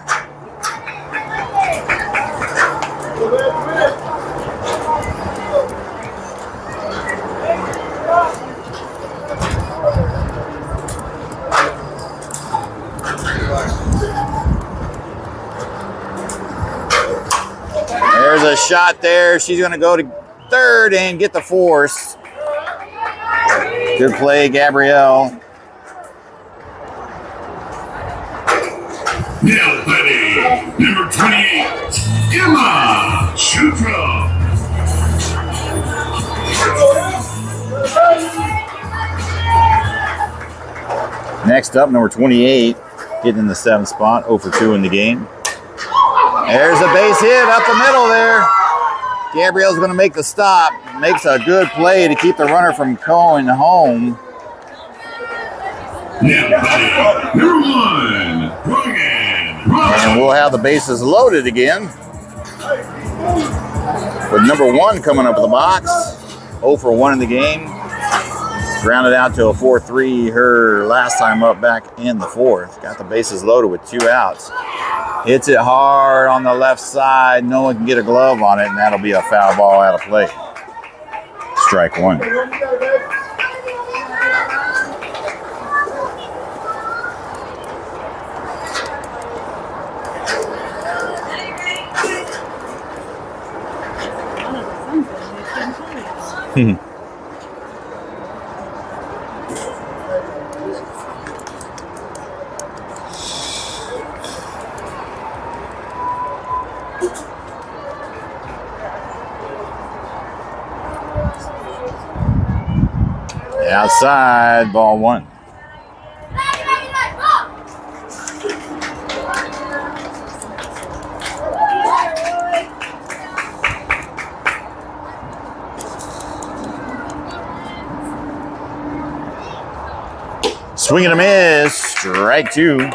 There's a shot there. She's going to go to third and get the force. Good play, Gabrielle. Now batting, number 28, Emma Shutro. Next up, number 28, getting in the 7th spot, 0 for 2 in the game. There's a base hit up the middle there. Gabriel's going to make the stop. Makes a good play to keep the runner from going home. Now batting, number 1, Ryan. And we'll have the bases loaded again. With number 1 coming up in the box. 0 for 1 in the game. Grounded out to a 4-3 her last time up back in the 4th. Got the bases loaded with 2 outs. Hits it hard on the left side. No one can get a glove on it, and that'll be a foul ball out of play. Strike 1. Outside, ball 1. Swing and a miss, strike 2.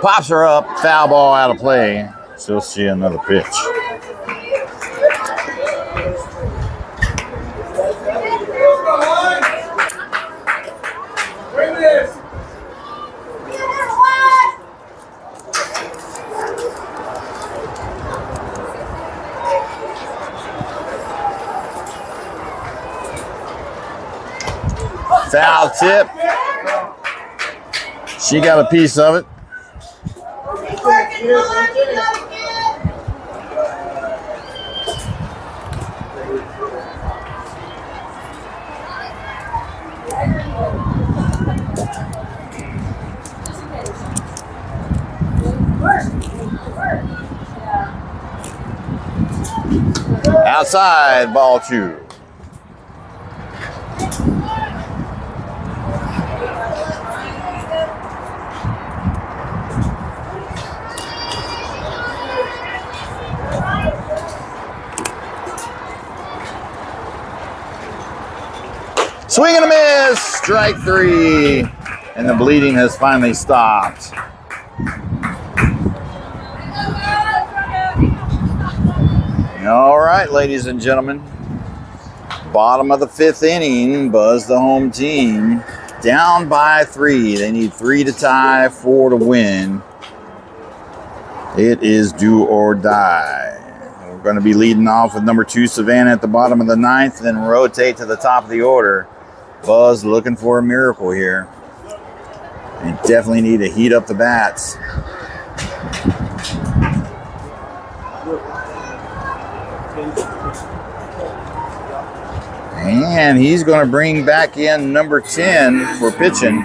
Pops her up, foul ball out of play. She'll see another pitch. Foul tip. She got a piece of it. Outside, ball 2. Swing and a miss, strike 3, and the bleeding has finally stopped. All right, ladies and gentlemen, bottom of the 5th inning, Buzz the home team, down by 3. They need 3 to tie, 4 to win. It is do or die. We're going to be leading off with number 2, Savannah, at the bottom of the 9th, then rotate to the top of the order. Buzz looking for a miracle here. They definitely need to heat up the bats. And he's going to bring back in number 10 for pitching.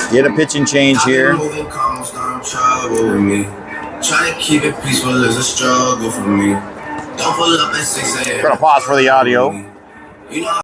Get a pitching change here. Try to keep it peaceful is a struggle for me. Don't pull up at 6 a.m. Going to pause for the audio. You know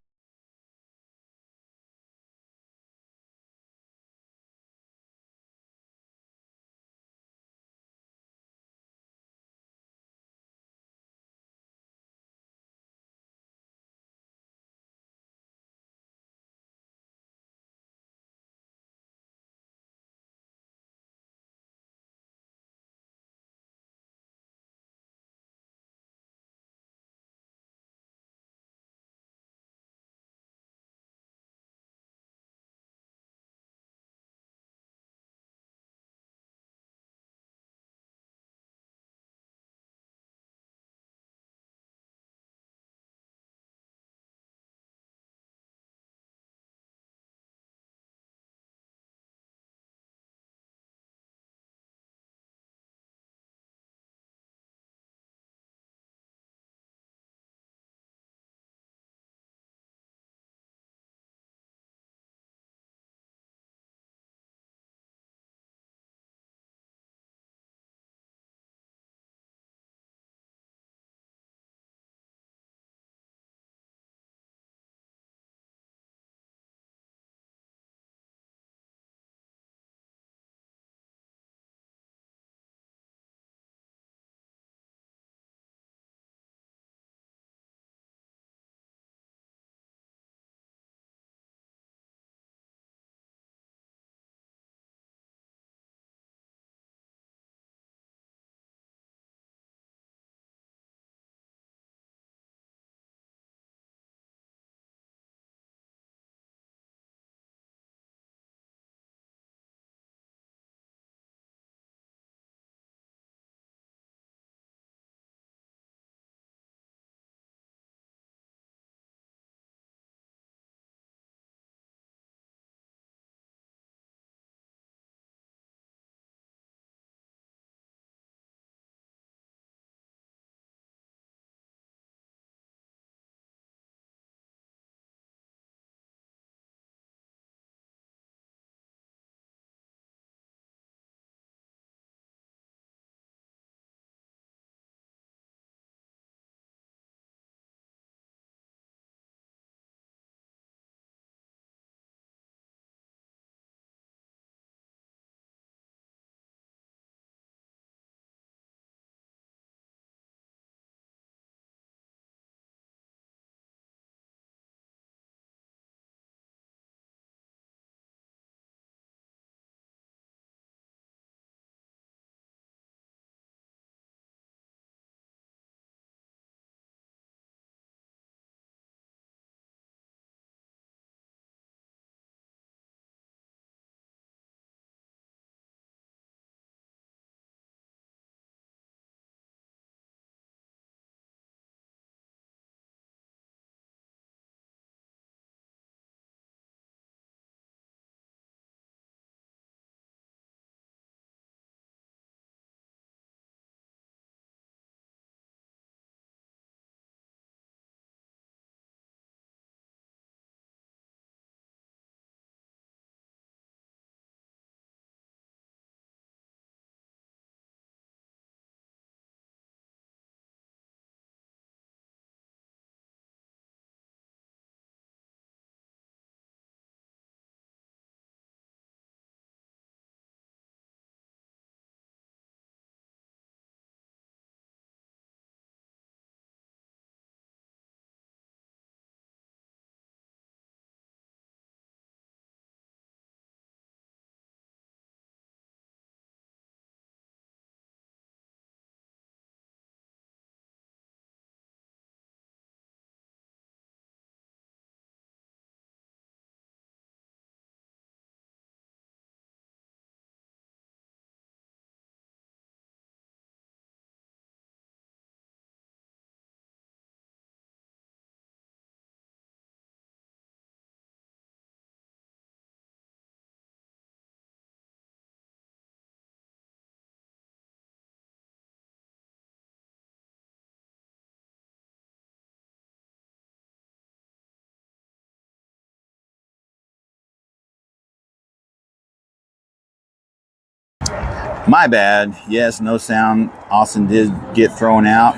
My bad. Yes, no sound. Austin did get thrown out.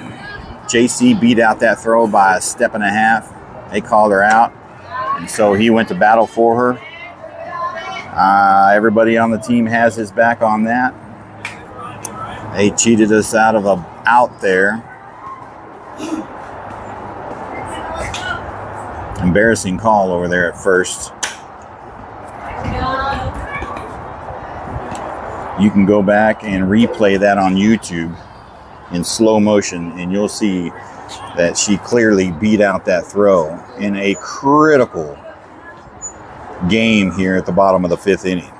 JC beat out that throw by a step and a half. They called her out. And so he went to battle for her. Everybody on the team has his back on that. They cheated us out of a out there. Embarrassing call over there at first. You can go back and replay that on YouTube in slow motion, and you'll see that she clearly beat out that throw in a critical game here at the bottom of the 5th inning.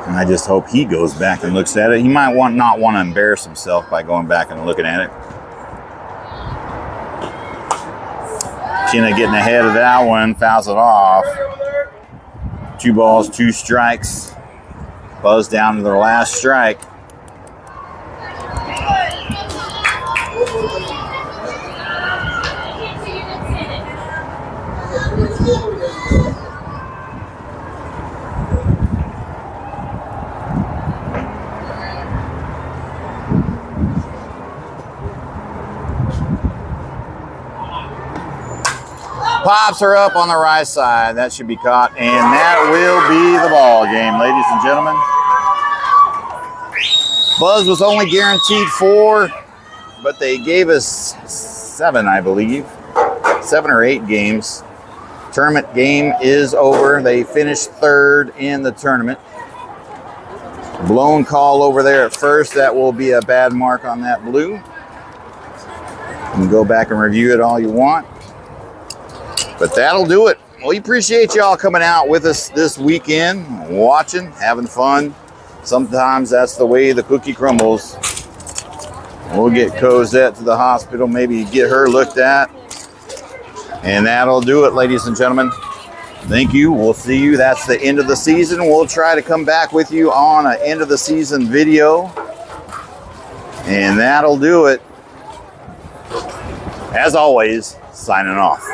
And I just hope he goes back and looks at it. He might not want to embarrass himself by going back and looking at it. Kenna getting ahead of that one, fouls it off. 2 balls, 2 strikes. Buzz down to their last strike. Pops are up on the right side. That should be caught, and that will be the ball game, ladies and gentlemen. Buzz was only guaranteed 4, but they gave us 7, I believe. 7 or 8 games. Tournament game is over. They finished 3rd in the tournament. Blown call over there at first. That will be a bad mark on that blue. You can go back and review it all you want. But that'll do it. We appreciate y'all coming out with us this weekend, watching, having fun. Sometimes that's the way the cookie crumbles. We'll get Cosette to the hospital, maybe get her looked at. And that'll do it, ladies and gentlemen. Thank you. We'll see you. That's the end of the season. We'll try to come back with you on an end of the season video. And that'll do it. As always, signing off.